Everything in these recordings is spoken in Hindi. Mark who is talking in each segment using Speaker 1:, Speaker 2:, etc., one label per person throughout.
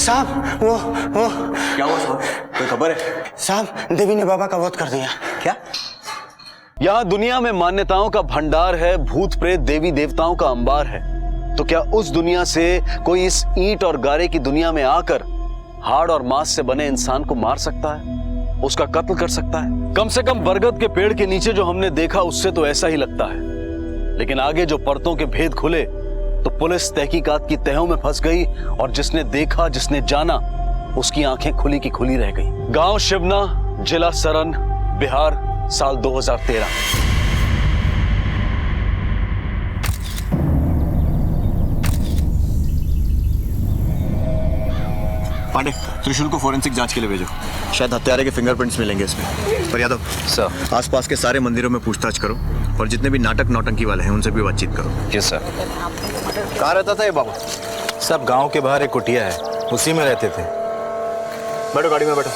Speaker 1: साहब वो
Speaker 2: क्या हुआ साहब? कोई खबर है?
Speaker 1: साहब देवी ने बाबा का वध कर दिया।
Speaker 2: क्या?
Speaker 3: यहाँ दुनिया में मान्यताओं का भंडार है, भूत प्रेत देवी देवताओं का अंबार है। तो क्या उस दुनिया से कोई इस ईंट और गारे की दुनिया में आकर हाड़ और मांस से बने इंसान को मार सकता है, उसका कत्ल कर सकता है? कम से कम बरगद के पेड़ के नीचे जो हमने देखा उससे तो ऐसा ही लगता है, लेकिन आगे जो परतों के भेद खुले तो पुलिस तहकीकात की तहों में फंस गई और जिसने देखा, जिसने जाना, उसकी आंखें खुली की खुली रह गई। गांव शिवना, जिला सरन, बिहार, साल 2013।
Speaker 2: पांडे, त्रिशूल को फोरेंसिक जांच के लिए भेजो। शायद हत्यारे के फिंगरप्रिंट्स मिलेंगे इसमें। पर यादव
Speaker 3: सर,
Speaker 2: आसपास के सारे मंदिरों में पूछताछ करो और जितने भी नाटक नौटंकी वाले हैं उनसे भी बातचीत करो।
Speaker 3: जी सर।
Speaker 2: कहाँ रहता था ये बाबा?
Speaker 4: सब गांव के बाहर एक कुटिया है, उसी में रहते थे।
Speaker 2: बैठो गाड़ी में बैठो।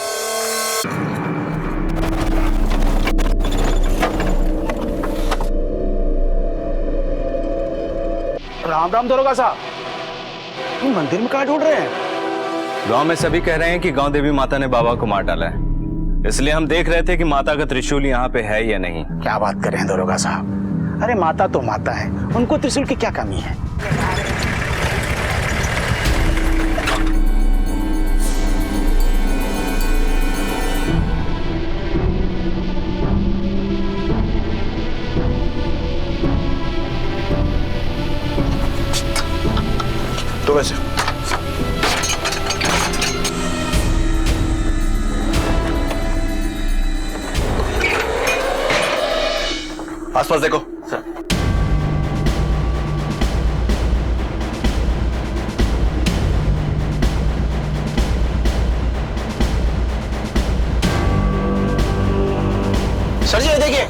Speaker 1: राम राम दरोगा साहब, मंदिर में कहाँ ढूंढ रहे हैं?
Speaker 4: गांव में सभी कह रहे हैं कि गांव देवी माता ने बाबा को मार डाला है, इसलिए हम देख रहे थे कि माता का त्रिशूल यहाँ पे है या नहीं।
Speaker 1: क्या बात कर रहे हैं दरोगा साहब? अरे माता तो माता है, उनको त्रिशूल की क्या कमी है?
Speaker 2: तो वैसे आसपास देखो। सर।
Speaker 1: सर जी देखिए।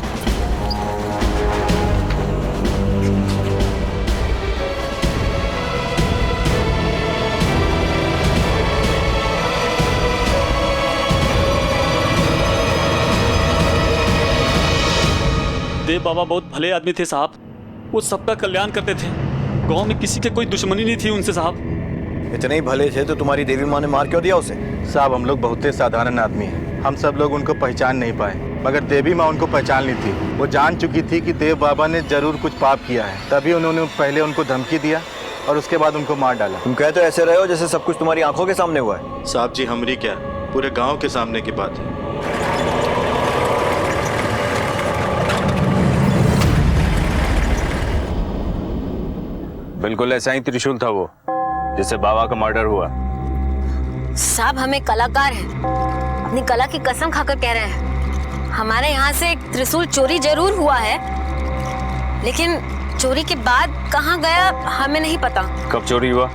Speaker 5: देव बाबा बहुत भले आदमी थे साहब, वो सबका कल्याण करते थे। गांव में किसी के कोई दुश्मनी नहीं थी उनसे साहब।
Speaker 2: इतने ही भले थे तो तुम्हारी देवी माँ ने मार क्यों दिया उसे?
Speaker 4: साहब हम लोग बहुत ही साधारण आदमी हैं, हम सब लोग उनको पहचान नहीं पाए, मगर देवी माँ उनको पहचान ली थी। वो जान चुकी थी कि देव बाबा ने जरूर कुछ पाप किया है, तभी उन्होंने पहले उनको धमकी दिया और उसके बाद उनको मार डाला।
Speaker 2: तुम कह तो ऐसे रहे हो जैसे सब कुछ तुम्हारी आंखों के सामने हुआ है।
Speaker 4: साहब जी हमरी क्या, पूरे गाँव के सामने की बात है। बिल्कुल ऐसा ही त्रिशूल था वो जिससे बाबा का मर्डर हुआ।
Speaker 6: साहब हमें कलाकार हैं, अपनी कला की कसम खाकर कह रहे हैं, हमारे यहाँ से एक त्रिशूल चोरी जरूर हुआ है, लेकिन चोरी के बाद कहाँ गया हमें नहीं पता।
Speaker 4: कब चोरी हुआ?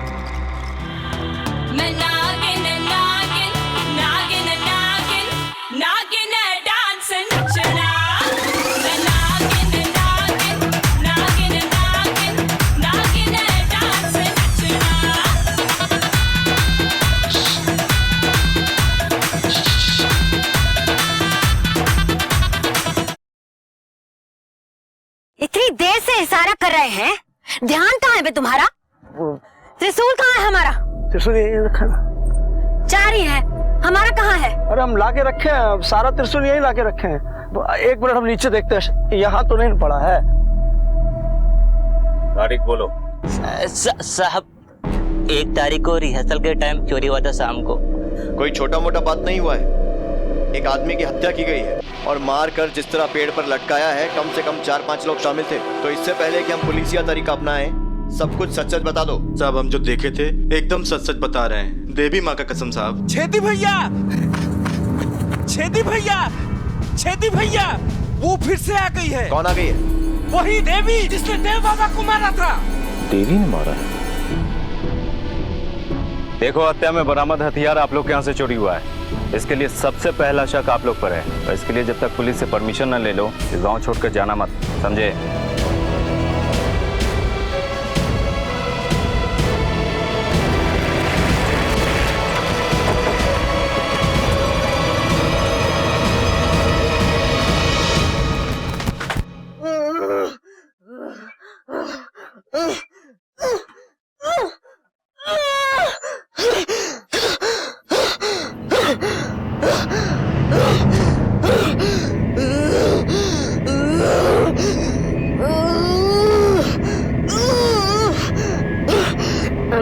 Speaker 6: इतनी देर से इशारा कर रहे हैं, ध्यान कहाँ है बे तुम्हारा? त्रिशूल कहाँ है हमारा?
Speaker 1: त्रिशूल यही रखा ना।
Speaker 6: चार ही है, हमारा कहाँ है?
Speaker 1: अरे हम लाके रखे हैं, सारा त्रिशूल यही लाके रखे हैं। एक मिनट हम नीचे देखते हैं, यहाँ तो नहीं पड़ा है।
Speaker 4: तारीख बोलो।
Speaker 7: साहब 1 तारीख को रिहर्सल के टाइम चोरी हुआ था शाम को।
Speaker 2: कोई छोटा मोटा बात नहीं हुआ है, एक आदमी की हत्या की गई है और मार कर जिस तरह पेड़ पर लटकाया है, कम से कम 4-5 लोग शामिल थे। तो इससे पहले कि हम पुलिसिया तरीका अपनाएं, सब कुछ सच सच बता दो।
Speaker 4: साहब हम जो देखे थे एकदम सच सच बता रहे हैं, देवी माँ का कसम साहब।
Speaker 8: छेदी भैया, छेदी भैया, छेदी भैया, वो फिर से आ गई है।
Speaker 2: कौन आ गई है?
Speaker 8: वही देवी जिसने देव बाबा को मारा था।
Speaker 4: देवी ने मारा है? देखो हत्या में बरामद हथियार आप लोग के यहाँ से चोरी हुआ है, इसके लिए सबसे पहला शक आप लोग पर है। तो इसके लिए जब तक पुलिस से परमिशन न ले लो, इस गांव छोड़कर जाना मत, समझे?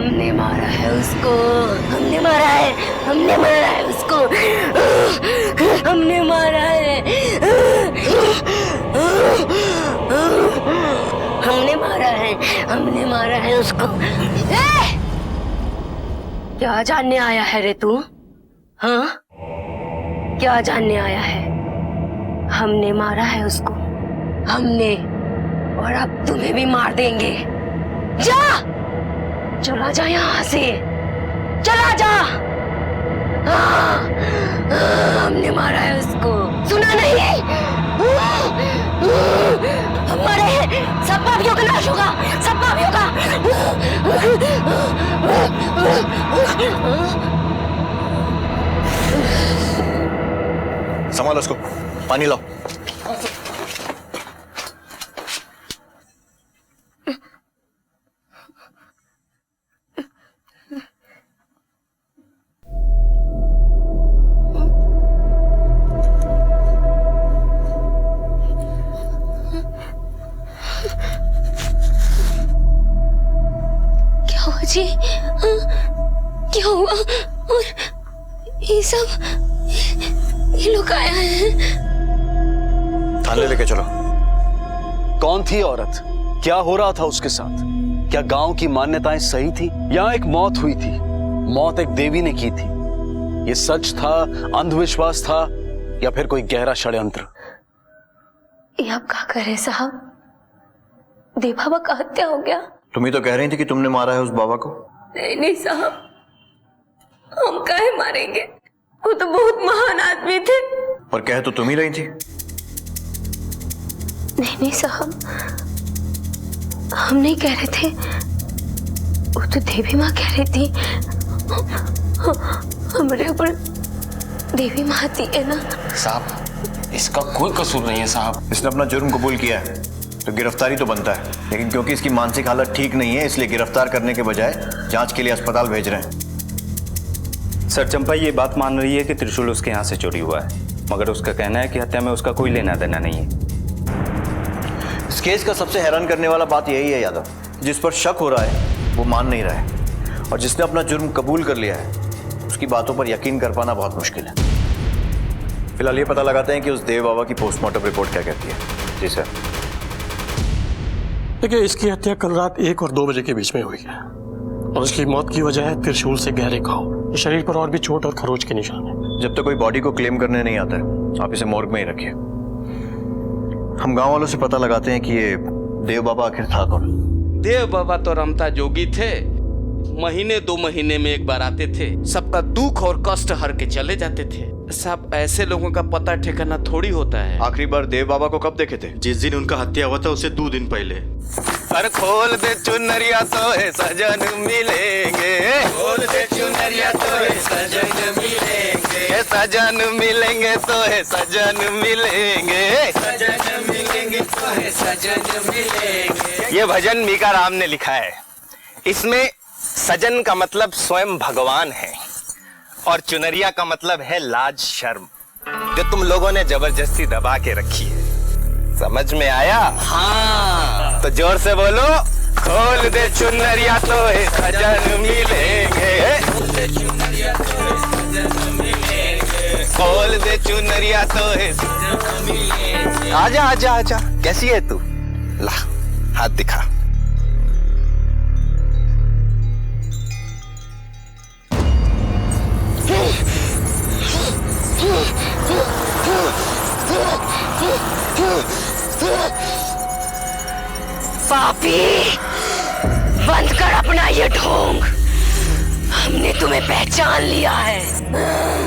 Speaker 6: हमने मारा है उसको, हमने मारा है, हमने मारा है उसको, हमने मारा है, हमने मारा है, हमने मारा है उसको। क्या जानने आया है रे तू? हाँ, क्या जानने आया है? हमने मारा है उसको, हमने, और अब तुम्हें भी मार देंगे। जा, चला जा यहाँ से, चला जा। हमने मारा है उसको, सुना नहीं? हमारे सब पापियों का नाश होगा, सब पापियों का।
Speaker 2: संभालो उसको, पानी लाओ।
Speaker 6: जी, क्या हुआ? और ये सब, ये लोग आया है।
Speaker 2: थाने लेके चलो।
Speaker 3: कौन थी औरत? क्या हो रहा था उसके साथ? क्या गांव की मान्यताएं सही थी? यहां एक मौत हुई थी, मौत एक देवी ने की थी। ये सच था, अंधविश्वास था, या फिर कोई गहरा षड्यंत्र?
Speaker 6: ये आप क्या कर रहे साहब? देव बाबा का हत्या हो गया।
Speaker 2: तुम ही तो कह रही थी कि तुमने मारा है उस बाबा को।
Speaker 6: नहीं साहब, हम काहे मारेंगे? वो तो बहुत महान आदमी थे।
Speaker 2: पर कह तो तुम ही रही थी।
Speaker 6: नहीं साहब, हम नहीं कह रहे थे, वो तो देवी माँ कह रही थी। हमारे ऊपर देवी माँ आती है ना।
Speaker 8: साहब, इसका कोई कसूर नहीं है साहब।
Speaker 2: इसने अपना जुर्म कबूल किया है तो गिरफ्तारी तो बनता है, लेकिन क्योंकि इसकी मानसिक हालत ठीक नहीं है इसलिए गिरफ्तार करने के बजाय जांच के लिए अस्पताल भेज रहे हैं।
Speaker 9: सर, चंपा ये बात मान रही है कि त्रिशूल उसके यहाँ से चोरी हुआ है, मगर उसका कहना है कि हत्या में उसका कोई लेना देना नहीं है।
Speaker 2: इस केस का सबसे हैरान करने वाला बात यही है यादव, जिस पर शक हो रहा है वो मान नहीं रहा है, और जिसने अपना जुर्म कबूल कर लिया है उसकी बातों पर यकीन कर पाना बहुत मुश्किल है। फिलहाल ये पता लगाते हैं कि उस देव बाबा की पोस्टमार्टम रिपोर्ट क्या कहती है। जी सर।
Speaker 10: देखिए, इसकी हत्या कल रात 1 और 2 बजे के बीच में हुई है, और उसकी मौत की वजह है त्रिशूल से गहरे घाव। शरीर पर और भी चोट और खरोच के निशान है।
Speaker 2: जब तक कोई बॉडी को क्लेम करने नहीं आता है आप इसे मोर्ग में ही रखिए। हम गांव वालों से पता लगाते हैं कि ये देव बाबा आखिर था कौन।
Speaker 8: देव बाबा तो रमता जोगी थे, महीने 2 महीने में एक बार आते थे, सबका दुख और कष्ट हर के चले जाते थे। साहब, ऐसे लोगों का पता ठिकाना थोड़ी होता है।
Speaker 2: आखिरी बार देव बाबा को कब देखे थे?
Speaker 4: जिस दिन उनका हत्या हुआ था उससे 2 दिन पहले।
Speaker 2: अरे खोल दे चुनरिया तो है सजन मिलेंगे, खोल दे चुनरिया तो है सजन मिलेंगे, सजन मिलेंगे तो है सजन मिलेंगे, सजन मिलेंगे तो है सजन मिलेंगे।
Speaker 11: ये भजन मीका राम ने लिखा है। इसमें सजन का मतलब स्वयं भगवान है और चुनरिया का मतलब है लाज शर्म, जो तुम लोगों ने जबरदस्ती दबा के रखी है। समझ में आया? हाँ। तो जोर से बोलो, खोल दे चुनरिया तो है सजन मिलेंगे, खोल दे चुनरिया तो है सजन मिलेंगे। आजा आजा आजा, कैसी है तू? ला हाथ दिखा।
Speaker 6: पापी, बंद कर अपना ये ढोंग। हमने तुम्हें पहचान लिया है।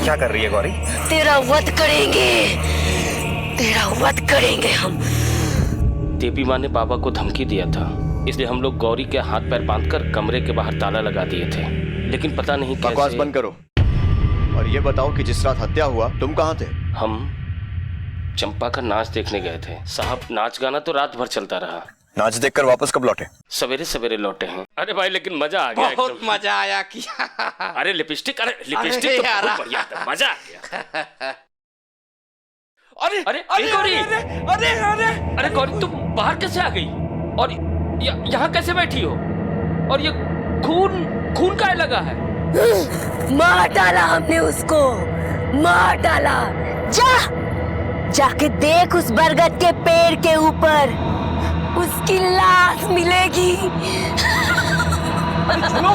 Speaker 11: क्या कर रही है गौरी?
Speaker 6: तेरा वध करेंगे, तेरा वध करेंगे हम।
Speaker 5: देवी माँ ने बाबा को धमकी दिया था, इसलिए हम लोग गौरी के हाथ पैर बांधकर कमरे के बाहर ताला लगा दिए थे, लेकिन पता नहीं कैसे।
Speaker 2: बकवास बंद करो और ये बताओ कि जिस रात हत्या हुआ तुम कहाँ थे?
Speaker 5: हम चंपा का नाच देखने गए थे साहब। नाच गाना तो रात भर चलता रहा।
Speaker 2: नाच देखकर वापस कब लौटे?
Speaker 5: सवेरे सवेरे लौटे हैं। अरे भाई, लेकिन मजा आ गया,
Speaker 8: बहुत मजा आया किया।
Speaker 5: अरे लिपस्टिक तो बहुत बढ़िया था, मजा आ गया।
Speaker 8: अरे
Speaker 5: अरे गौरी,
Speaker 8: अरे अरे
Speaker 5: अरे गौरी, तुम बाहर कैसे आ गई और यहाँ कैसे बैठी हो? और ये खून खून काहे लगा है?
Speaker 6: मार डाला हमने उसको, मार डाला। जाके देख उस बरगद के पेड़ के ऊपर उसकी लाश मिलेगी।
Speaker 1: चलो, चलो।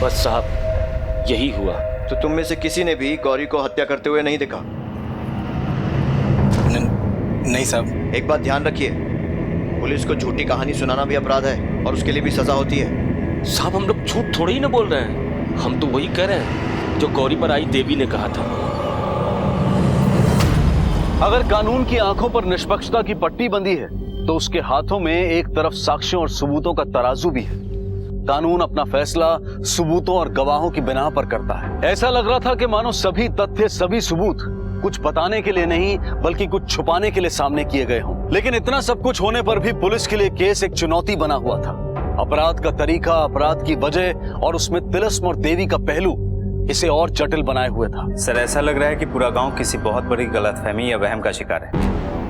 Speaker 5: बस साहब यही हुआ।
Speaker 2: तो तुम में से किसी ने भी गौरी को हत्या करते हुए नहीं देखा?
Speaker 4: नहीं साहब।
Speaker 2: एक बात ध्यान रखिए, पुलिस को झूठी कहानी सुनाना भी अपराध है और उसके लिए भी सजा होती है।
Speaker 5: साहब हम लोग झूठ थोड़ी ही ना बोल रहे हैं, हम तो वही कह रहे हैं जो गौरी पर आई देवी ने कहा था।
Speaker 3: अगर कानून की आंखों पर निष्पक्षता की पट्टी बंधी है तो उसके हाथों में एक तरफ साक्ष्यों और सबूतों का तराजू भी है। कानून अपना फैसला सबूतों और गवाहों की बिना पर करता है। ऐसा लग रहा था कि मानो सभी तथ्य, सभी सबूत कुछ बताने के लिए नहीं बल्कि कुछ छुपाने के लिए सामने किए गए हों। लेकिन इतना सब कुछ होने पर भी पुलिस के लिए केस एक चुनौती बना हुआ था। अपराध का तरीका, अपराध की वजह और उसमें तिलस्म और देवी का पहलू इसे और जटिल बनाए हुए था।
Speaker 9: सर ऐसा लग रहा है कि पूरा गांव किसी बहुत बड़ी गलतफहमी या वहम का शिकार है,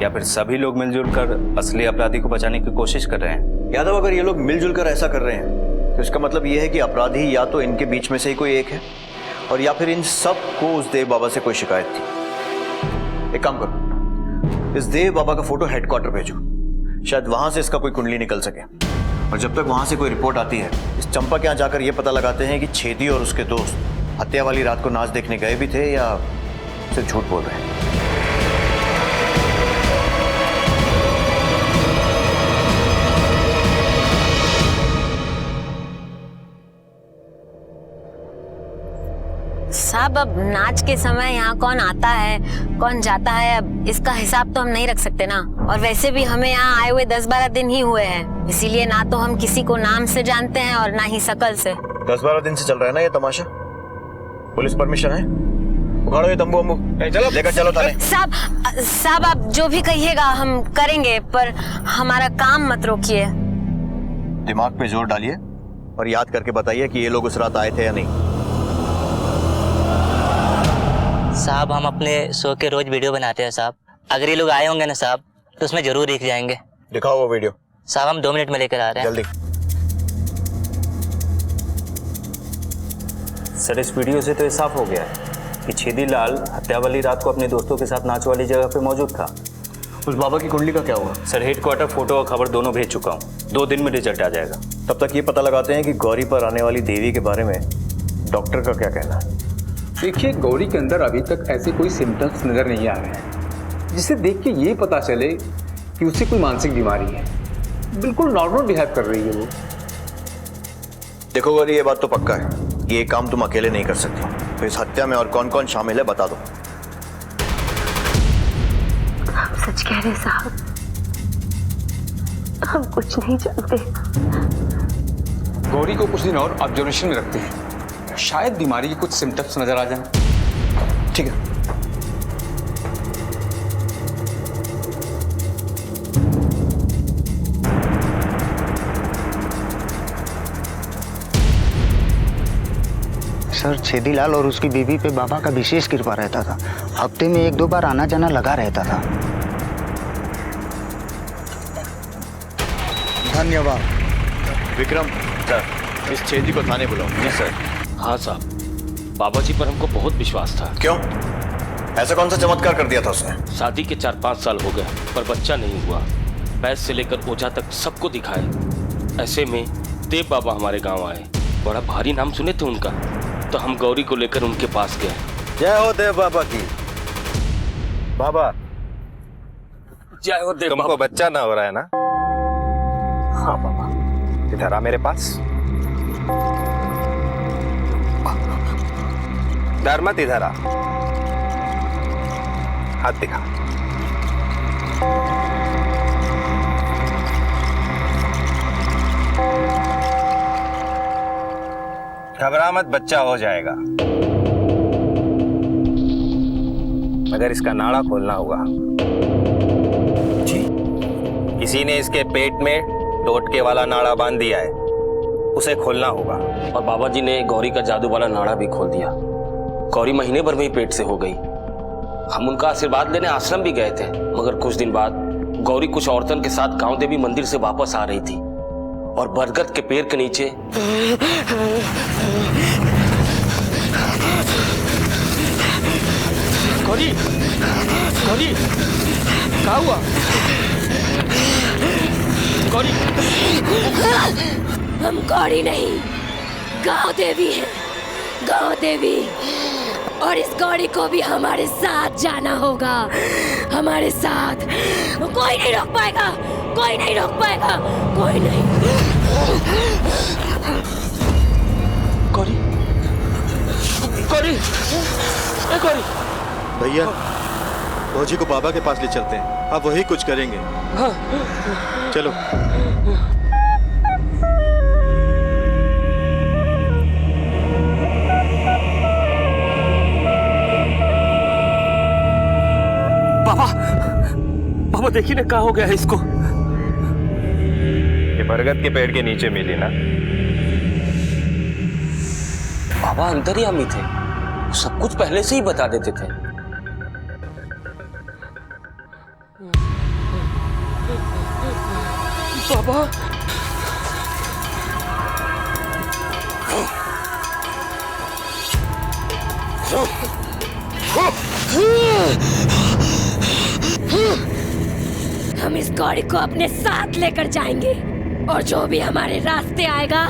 Speaker 9: या फिर सभी लोग मिलजुल कर असली अपराधी को बचाने की कोशिश कर रहे हैं।
Speaker 2: यादव, अगर ये लोग मिलजुल कर ऐसा कर रहे हैं तो इसका मतलब ये है कि अपराधी या तो इनके बीच में से ही कोई एक है और या फिर इन सब को उस देव बाबा से कोई शिकायत थी। एक काम करो, इस देव बाबा का फोटो हेडक्वार्टर भेजो, शायद वहां से इसका कोई कुंडली निकल सके। और जब तक वहां से कोई रिपोर्ट आती है, इस चंपा के यहाँ जाकर यह पता लगाते हैं कि छेदी और उसके दोस्त हत्या वाली रात को नाच देखने गए भी थे या सिर्फ झूठ बोल रहे हैं।
Speaker 6: साहब अब नाच के समय यहाँ कौन आता है कौन जाता है, अब इसका हिसाब तो हम नहीं रख सकते ना। और वैसे भी हमें यहाँ आए हुए 10-12 दिन ही हुए हैं, इसीलिए ना तो हम किसी को नाम से जानते हैं और ना ही शकल से।
Speaker 2: 10-12 दिन से चल रहा है ना ये तमाशा? पुलिस परमिशन है? उखाड़ो ये तंबू अम्बू, चलो लेकर चलो थाने।
Speaker 6: साहब आप जो भी कहिएगा हम करेंगे, पर हमारा काम मत रोकिए।
Speaker 2: दिमाग पे जोर डालिए और याद करके बताइए कि ये लोग उस रात आए थे या नहीं।
Speaker 7: साहब हम अपने शो के रोज वीडियो बनाते हैं साहब, अगर ये लोग आए होंगे ना साहब तो उसमें जरूर दिख जाएंगे।
Speaker 2: दिखाओ वो वीडियो।
Speaker 7: साहब हम 2 मिनट में लेकर आ रहे हैं।
Speaker 2: जल्दी।
Speaker 9: सर इस वीडियो से तो ये साफ हो गया है कि छेदी लाल हत्या वाली रात को अपने दोस्तों के साथ नाच वाली जगह पे मौजूद था।
Speaker 2: उस बाबा की कुंडली का क्या हुआ?
Speaker 9: सर हेडक्वार्टर फोटो और खबर दोनों भेज चुका हूँ, 2 दिन में रिजल्ट आ जाएगा।
Speaker 2: तब तक ये पता लगाते हैं कि गौरी पर आने वाली देवी के बारे में डॉक्टर का क्या कहना है।
Speaker 12: देखिए गौरी के अंदर अभी तक ऐसे कोई सिम्टम्स नजर नहीं आ रहे हैं जिसे देख के ये पता चले कि उसे कोई मानसिक बीमारी है। बिल्कुल नॉर्मल बिहेव कर रही है वो।
Speaker 2: देखो गौरी, ये बात तो पक्का है, ये काम तुम अकेले नहीं कर सकती, तो इस हत्या में और कौन कौन शामिल है बता दो।
Speaker 6: आप सच कह रहे साहब, हम कुछ नहीं जानते।
Speaker 12: गौरी को कुछ दिन और ऑब्जर्वेशन में रखते हैं, शायद बीमारी के कुछ सिम्टम्स नजर आ जाएं।
Speaker 2: ठीक है।
Speaker 13: सर छेदीलाल और उसकी बीवी पे बाबा का विशेष कृपा रहता था, हफ्ते में 1-2 बार आना जाना लगा रहता था।
Speaker 2: धन्यवाद। विक्रम सर, इस छेदी को थाने बुलाओ।
Speaker 5: जी सर। हाँ साहब, बाबा जी पर हमको बहुत विश्वास था।
Speaker 2: क्यों? ऐसा कौन सा चमत्कार कर दिया था उसने?
Speaker 5: शादी के 4-5 साल हो गए पर बच्चा नहीं हुआ, बैस से लेकर ओझा तक सबको दिखाए। ऐसे में देव बाबा हमारे गांव आए, बड़ा भारी नाम सुने थे उनका, तो हम गौरी को लेकर उनके पास गए।
Speaker 4: जय हो देव बाबा की। बाबा
Speaker 5: जय हो देव
Speaker 11: तुमको
Speaker 5: बाबा।
Speaker 11: बच्चा ना हो रहा है ना?
Speaker 5: हाँ बाबा।
Speaker 11: इधर आ मेरे पास। डर मत, इधर आ, हाथ दिखा। घबरा मत, बच्चा हो जाएगा, मगर इसका नाड़ा खोलना होगा। जी। किसी ने इसके पेट में टोटके वाला नाड़ा बांध दिया है, उसे खोलना होगा।
Speaker 5: और बाबा जी ने गौरी का जादू वाला नाड़ा भी खोल दिया। गौरी महीने भर में ही पेट से हो गई। हम उनका आशीर्वाद लेने आश्रम भी गए थे, मगर कुछ दिन बाद गौरी कुछ औरतन के साथ गांव देवी मंदिर से वापस आ रही थी और बरगद के पेड़ के नीचे
Speaker 1: गौरी, गौरी, क्या हुआ? गौरी,
Speaker 6: हम गौरी नहीं, गांव देवी है, गांव देवी। और इस गौरी को भी हमारे साथ जाना होगा, हमारे साथ। कोई नहीं रोक पाएगा, कोई नहीं रोक पाएगा, कोई नहीं।
Speaker 1: गौरी, गौरी, गौरी।
Speaker 4: भैया, भौजी को बाबा के पास ले चलते हैं, अब वही कुछ करेंगे।
Speaker 1: हाँ।
Speaker 4: चलो।
Speaker 5: बाबा, बाबा देखिए ना क्या हो गया है इसको।
Speaker 11: ये बरगद के पेड़ के नीचे मिली ना।
Speaker 5: बाबा अंतर्यामी थे, सब कुछ पहले से ही बता देते थे। बाबा,
Speaker 6: हम इस गौरी को अपने साथ लेकर जाएंगे और जो भी हमारे रास्ते आएगा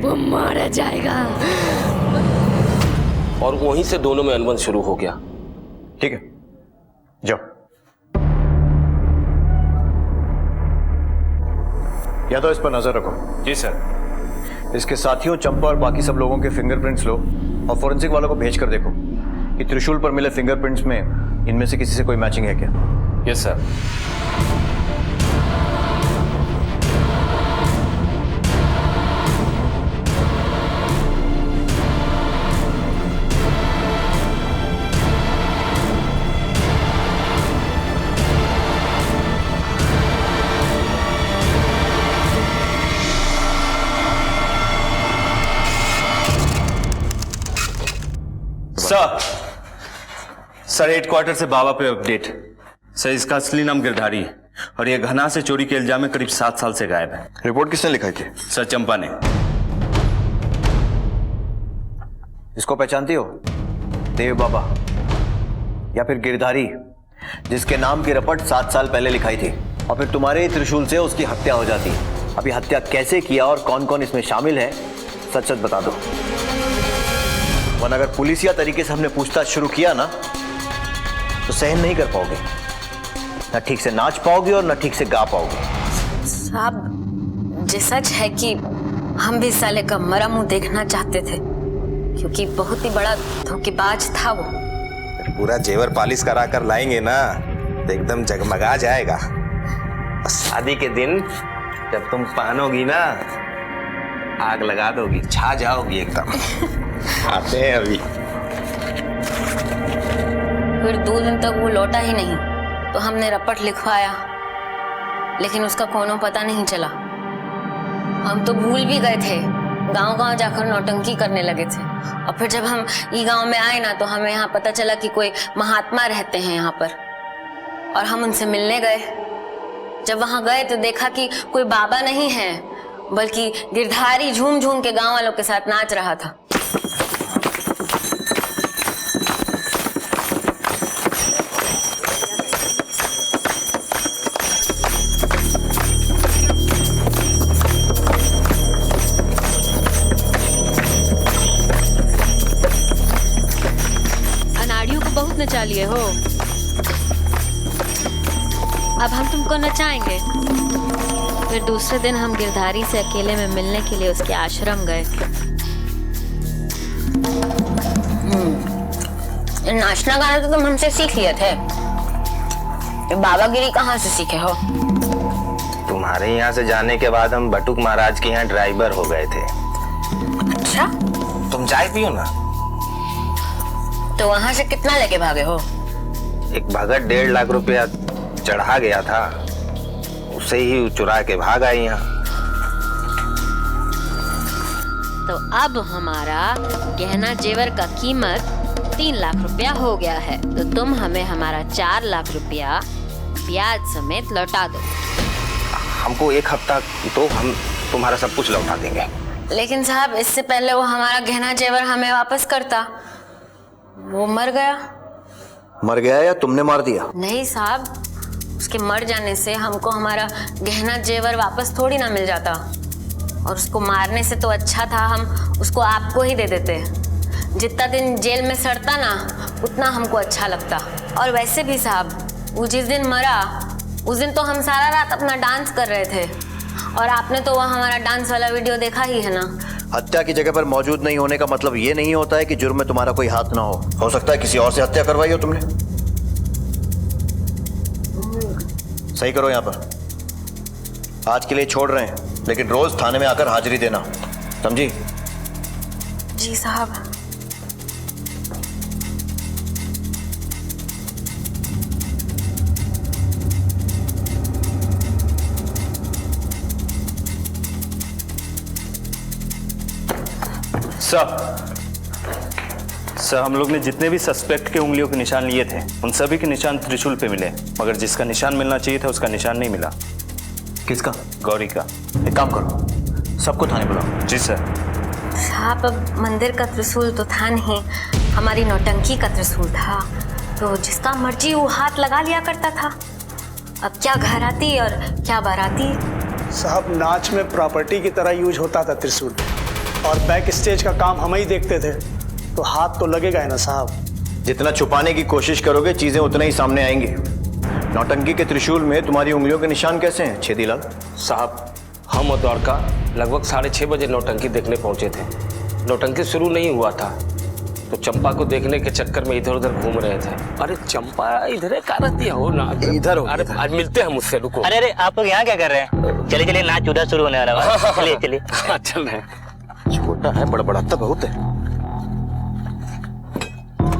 Speaker 6: वो मारा जाएगा।
Speaker 5: और वहीं से दोनों में अनबन शुरू हो गया।
Speaker 2: ठीक है, जाओ। या तो इस पर नजर रखो।
Speaker 11: जी सर।
Speaker 2: इसके साथियों चंपा और बाकी सब लोगों के फिंगरप्रिंट्स लो और फोरेंसिक वालों को भेज कर देखो कि त्रिशूल पर मिले फिंगरप्रिंट्स में इनमें से किसी से कोई मैचिंग है क्या।
Speaker 11: Yes sir.
Speaker 9: सर हेडक्वार्टर से बाबा पे अपडेट। सर इसका असली नाम गिरधारी है और ये घना से चोरी के इल्जाम में करीब 7 साल से गायब है।
Speaker 2: रिपोर्ट किसने लिखाई थी?
Speaker 9: सर चंपा ने।
Speaker 2: इसको पहचानती हो? देव बाबा या फिर गिरधारी, जिसके नाम की रपट 7 साल पहले लिखाई थी और फिर तुम्हारे त्रिशूल से उसकी हत्या हो जाती। अभी हत्या कैसे किया और कौन कौन इसमें शामिल है सच सच बता दो, वरना अगर पुलिसिया तरीके से हमने पूछताछ शुरू किया ना तो सहन नहीं कर पाओगे, ना ठीक से नाच पाओगे और ना ठीक से गा पाओगे।
Speaker 6: साहब, ये सच है कि हम भी साले का मरा मुंह देखना चाहते थे, क्योंकि बहुत ही बड़ा धोखेबाज था वो।
Speaker 11: पूरा जेवर पालिश करा कर लाएंगे ना तो एकदम जगमगा जाएगा। और शादी के दिन जब तुम पहनोगी ना आग लगा दोगी, छा जाओगी एकदम। आते हैं अभी।
Speaker 6: फिर 2 दिन तक वो लौटा ही नहीं, तो हमने रपट लिखवाया, लेकिन उसका कोनो पता नहीं चला। हम तो भूल भी गए थे, गांव-गांव जाकर नौटंकी करने लगे थे। और फिर जब हम ये गांव में आए ना तो हमें यहाँ पता चला कि कोई महात्मा रहते हैं यहाँ पर, और हम उनसे मिलने गए। जब वहां गए तो देखा कि कोई बाबा नहीं है, बल्कि गिरधारी झूम झूम के गांव वालों के साथ नाच रहा था। अनाड़ियों को बहुत नचा लिए हो, अब हम तुमको नचाएंगे। फिर दूसरे दिन हम गिरधारी से अकेले में मिलने के लिए उसके आश्रम गए। नाचना गाना तो तुम हमसे सीख लिए थे, ये बाबागिरी कहाँ से सीखे हो?
Speaker 11: तुम्हारे यहाँ से जाने के बाद हम बटुक महाराज के यहाँ ड्राइवर हो गए थे।
Speaker 6: अच्छा,
Speaker 11: तुम चाय पियो ना।
Speaker 6: तो वहां से कितना लेके भागे हो?
Speaker 11: एक भगत 1.5 लाख रुपया चढ़ा गया था, उसे ही चुरा के भाग आए यहाँ।
Speaker 6: तो अब हमारा गहना जेवर का कीमत 3 लाख रुपया हो गया है। तो तुम हमें हमारा 4 लाख रुपया ब्याज समेत लौटा दो।
Speaker 11: हमको 1 हफ्ता तो हम तुम्हारा सब कुछ लौटा देंगे।
Speaker 6: लेकिन साहब, इससे पहले वो हमारा गहना जेवर हमें वापस करता। वो मर गया।
Speaker 2: मर गया या तुमने मार दिया?
Speaker 6: नहीं साहब, उसके मर जाने से हमको हमारा गहना जेवर वापस थोड़ी ना मिल जाता, और उसको मारने से तो अच्छा था हम उसको आपको ही दे देते। जितना दिन जेल में सड़ता ना, उतना हमको अच्छा लगता। और वैसे भी साहब, वो जिस दिन मरा उस दिन तो हम सारा रात अपना डांस कर रहे थे, और आपने तो वह हमारा डांस वाला वीडियो देखा ही है ना।
Speaker 2: हत्या की जगह पर मौजूद नहीं होने का मतलब ये नहीं होता है कि जुर्म में तुम्हारा कोई हाथ ना हो सकता है किसी और से हत्या करवाई हो तुमने। सही करो यहाँ पर। आज के लिए छोड़ रहे हैं, लेकिन रोज थाने में आकर हाजिरी देना, समझी?
Speaker 6: जी साहब।
Speaker 9: सर, हम लोग ने जितने भी सस्पेक्ट के उंगलियों के निशान लिए थे, उन सभी के निशान त्रिशूल पे मिले, मगर जिसका निशान मिलना चाहिए था उसका निशान नहीं मिला।
Speaker 2: किसका?
Speaker 9: गौरी का।
Speaker 2: एक काम करो, सबको थाने बुलाओ।
Speaker 9: जी सर।
Speaker 6: साहब, अब मंदिर का त्रिशूल तो था नहीं, हमारी नौटंकी का त्रिशूल था, तो जिसका मर्जी वो हाथ लगा लिया करता था। अब क्या घराती और क्या बाराती।
Speaker 1: साहब, नाच में प्रॉपर्टी की तरह यूज होता था त्रिशूल, और बैक स्टेज का काम हम ही देखते थे, तो हाथ तो लगेगा ही ना साहब।
Speaker 2: जितना छुपाने की कोशिश करोगे चीजें उतना ही सामने आएंगी। नौटंकी के त्रिशूल में तुम्हारी उंगलियों के निशान कैसे हैं छेदीलाल?
Speaker 5: साहब, हम और द्वारका लगभग 6:30 बजे नौटंकी देखने पहुंचे थे। नौटंकी शुरू नहीं हुआ था, तो चंपा को देखने के चक्कर में इधर उधर घूम रहे थे। अरे चंपा इधर का रहती हो ना?
Speaker 2: इधर हो।
Speaker 5: अरे आज मिलते हैं मुझसे, रुको।
Speaker 7: अरे आप लोग यहाँ क्या कर रहे हैं? चलिए चलिए, नाच उधर शुरू होने वाला है। चलिए चलिए।
Speaker 5: चल रहे।
Speaker 2: छोटा है, बड़बड़ाता बहुत है।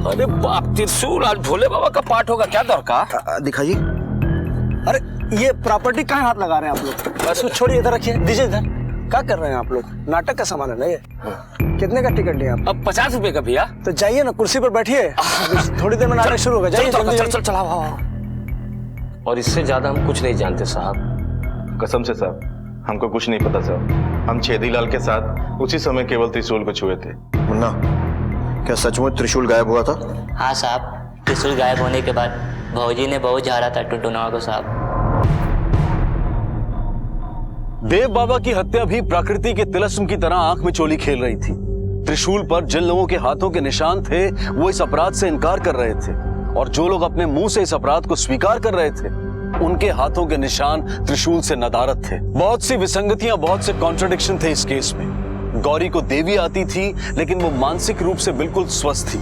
Speaker 5: अरे बाप, त्रिशूल! आज भोले बाबा का पाठ होगा क्या दरकार?
Speaker 2: दिखाइए।
Speaker 1: अरे ये प्रॉपर्टी कहाँ हाथ लगा रहे हैं आप लोग? बस छोड़िए, इधर रखिए, दीजिए इधर। क्या कर रहे हैं आप लोग? नाटक का सामान है ना ये? कितने का टिकट लिया आप?
Speaker 5: अब 50 रुपए का भैया।
Speaker 1: तो जाइए ना, कुर्सी पर बैठिए, थोड़ी देर में नाटक शुरू होगा। जाइए जल्दी।
Speaker 5: चल चल चला। और इससे ज्यादा हम कुछ नहीं जानते साहब।
Speaker 4: कसम से साहब, हमको कुछ नहीं पता साहब। हम छेदीलाल के साथ उसी समय केवल त्रिशूल को छुए थे।
Speaker 2: मुन्ना, क्या सचमुच त्रिशूल गायब हुआ था?
Speaker 7: हाँ साहब, त्रिशूल गायब होने के बाद भौजी ने बहुत झाड़ा था टुनटुनवा को साहब।
Speaker 3: देव बाबा की हत्या भी प्रकृति के तिलस्म की तरह आंख में चोली खेल रही थी। त्रिशूल पर जिन लोगों के हाथों के निशान थे, वो इस अपराध से इनकार कर रहे थे, और जो लोग अपने मुंह से इस अपराध को स्वीकार कर रहे थे, उनके हाथों के निशान त्रिशूल से नदारत थे। बहुत सी विसंगतियां, बहुत से कॉन्ट्रडिक्शन थे इस केस में। गौरी को देवी आती थी, लेकिन वो मानसिक रूप से बिल्कुल स्वस्थ थी,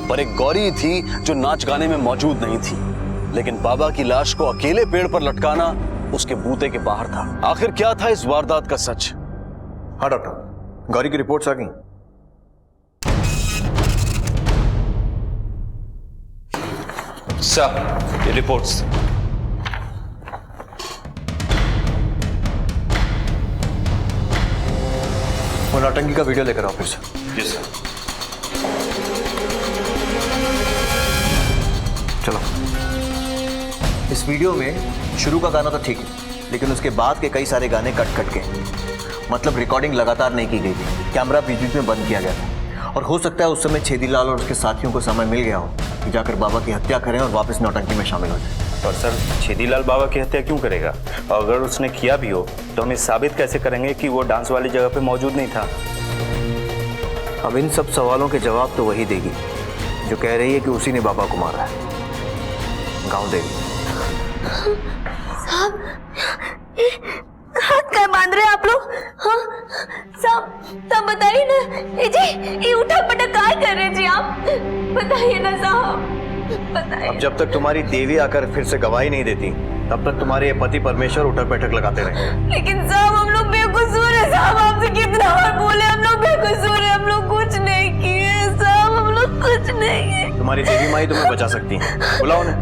Speaker 3: पर एक गौरी थी जो नाच गाने में मौजूद नहीं थी। लेकिन बाबा की लाश को अकेले पेड़ पर लटकाना उसके बूते के बाहर था। आखिर क्या था इस वारदात का सच?
Speaker 2: हाँ डॉक्टर, गौरी की रिपोर्ट्स आ गई।
Speaker 9: सर, ये रिपोर्ट्स।
Speaker 2: वो नौटंकी का वीडियो लेकर आओ फिर से।
Speaker 9: जी सर।
Speaker 2: चलो। इस वीडियो में शुरू का गाना तो ठीक है, लेकिन उसके बाद के कई सारे गाने कट कट के, मतलब रिकॉर्डिंग लगातार नहीं की गई थी, कैमरा बीच बीच में बंद किया गया था। और हो सकता है उस समय छेदीलाल और उसके साथियों को समय मिल गया हो कि जाकर बाबा की हत्या करें और वापस नौटंकी में शामिल हो जाए।
Speaker 9: और सर, छेदीलाल बाबा की हत्या क्यों करेगा? और अगर उसने किया भी हो तो हम साबित कैसे करेंगे कि वो डांस वाली जगह पे मौजूद नहीं था?
Speaker 2: अब इन सब सवालों के जवाब तो वही देगी जो कह रही है कि उसी ने बाबा को मारा है, गाँव देवी।
Speaker 6: साहब, हाथ क्या बांध रहे हैं आप लोग? हाँ साहब बताइए ना। जी, ये उठा पटक क्या कर रहे जी आप? बताइए ना साहब, बताइए।
Speaker 2: अब जब तक तुम्हारी देवी आकर फिर से गवाही नहीं देती, तब तक तुम्हारे पति परमेश्वर उठक बैठक लगाते रहे।
Speaker 6: लेकिन साहब, हम लोग बेकसूर है साहब, आपसे कितना बार बोले, हम लोग बेकसूर है, हम लोग कुछ नहीं किए साहब, हम लोग कुछ नहीं किए।
Speaker 2: तुम्हारी देवी माई तुम्हें बचा सकती है, बुलाओ उन्हें,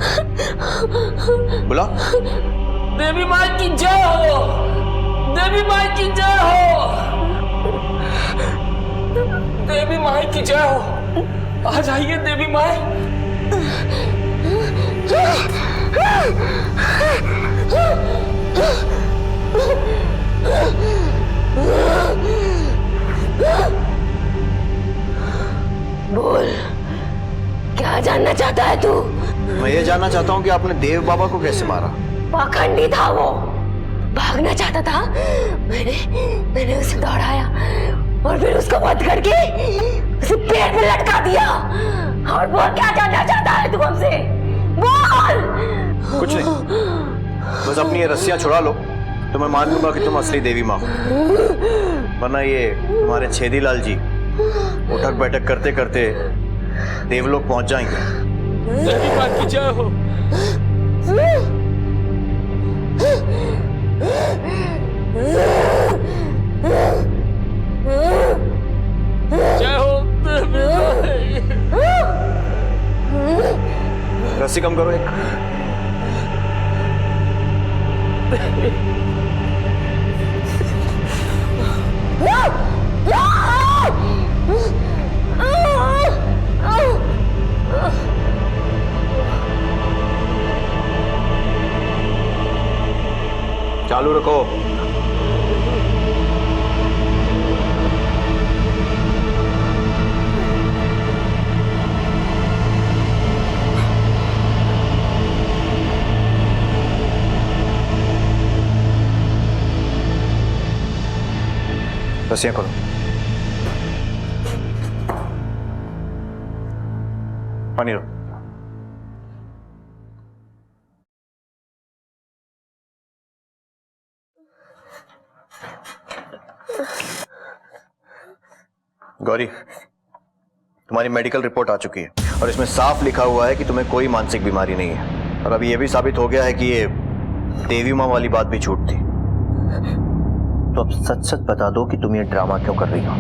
Speaker 2: बुलाओ।
Speaker 5: देवी माई की जय हो, देवी माई की जय हो। जय हो। आ जाइए देवी माए।
Speaker 6: बोल, क्या जानना चाहता है तू?
Speaker 2: मैं ये जानना चाहता हूँ कि आपने देव बाबा को कैसे मारा।
Speaker 6: पाखंडी था वो, भागना चाहता था। मैंने उसे दौड़ाया और फिर उसको वध करके उसे पेड़ में लटका दिया। और बोल, क्या जानना चाहता है तू हमसे? बोल।
Speaker 2: कुछ नहीं, बस अपनी ये रस्सियां छुड़ा लो तो मैं मान लूंगा कि तुम असली देवी माँ हो, वरना ये तुम्हारे छेदीलाल जी उठक बैठक करते करते देवलोक पहुंच जाएंगे।
Speaker 5: देवी माँ की जय हो। जय हो देवी माँ।
Speaker 2: रस्सी कम करो एक। चालू रखो। रस्सियां खोलो। पानी लो। गौरी, तुम्हारी मेडिकल रिपोर्ट आ चुकी है और इसमें साफ लिखा हुआ है कि तुम्हें कोई मानसिक बीमारी नहीं है। और अभी यह भी साबित हो गया है कि ये देवी माँ वाली बात भी झूठ थी। तो अब सच सच बता दो कि तुम ये ड्रामा क्यों कर रही हो,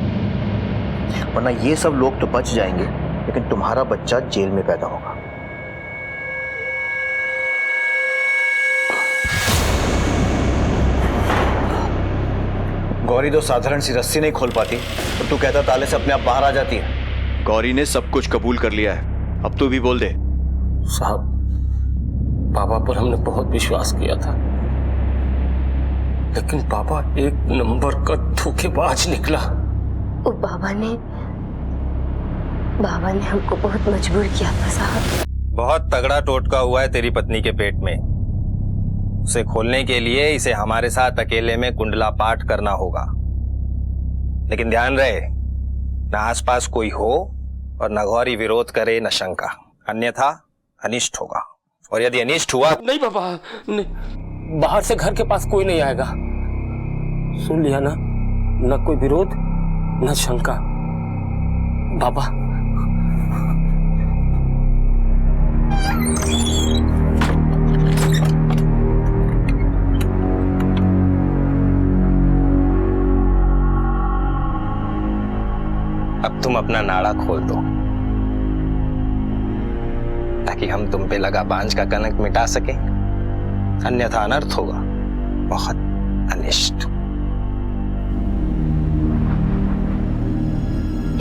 Speaker 2: वरना ये सब लोग तो बच जाएंगे लेकिन तुम्हारा बच्चा जेल में पैदा होगा। गौरी तो साधारण सी रस्सी नहीं खोल पाती तो तू कहता ताले से अपने आप बाहर आ जाती है। गौरी ने सब कुछ कबूल कर लिया है, अब तू भी बोल दे।
Speaker 5: साहब, बाबा पर हमने बहुत विश्वास किया था, लेकिन बाबा एक नंबर का धोखेबाज निकला।
Speaker 6: वो बाबा ने हमको बहुत मजबूर किया था साहब।
Speaker 11: बहुत तगड़ा टोटका हुआ है तेरी पत्नी के पेट में। उसे खोलने के लिए इसे हमारे साथ अकेले में कुंडला पाठ करना होगा, लेकिन ध्यान रहे न आसपास कोई हो और न गौरी विरोध करे न शंका, अन्यथा अनिष्ट होगा। और यदि अनिष्ट हुआ
Speaker 5: नहीं बाबा, नहीं, बाहर से घर के पास कोई नहीं आएगा। सुन लिया ना, न कोई विरोध न शंका। बाबा,
Speaker 11: अब तुम अपना नाड़ा खोल दो ताकि हम तुम पे लगा बांझ का कलंक मिटा सके, अन्यथा अनर्थ होगा, बहुत अनिष्ट।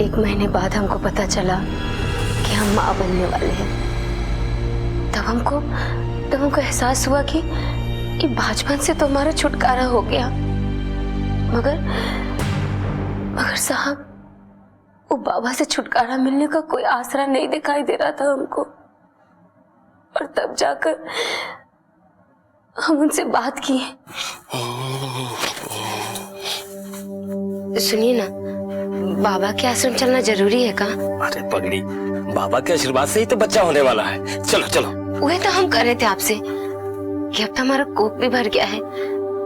Speaker 6: 1 महीने बाद हमको पता चला कि हम माँ बनने वाले हैं। तब हमको एहसास हुआ कि बचपन से तो हमारा छुटकारा हो गया, मगर साहब, वो बाबा से छुटकारा मिलने का कोई आसरा नहीं दिखाई दे रहा था हमको। और तब जाकर हम उनसे बात की। सुनिए ना, बाबा के आश्रम चलना जरूरी है का?
Speaker 5: अरे पगड़ी, बाबा के आशीर्वाद से ही तो बच्चा होने वाला है। चलो चलो।
Speaker 6: वही तो हम कर रहे थे आपसे कि अब तो हमारा कोख भी भर गया है,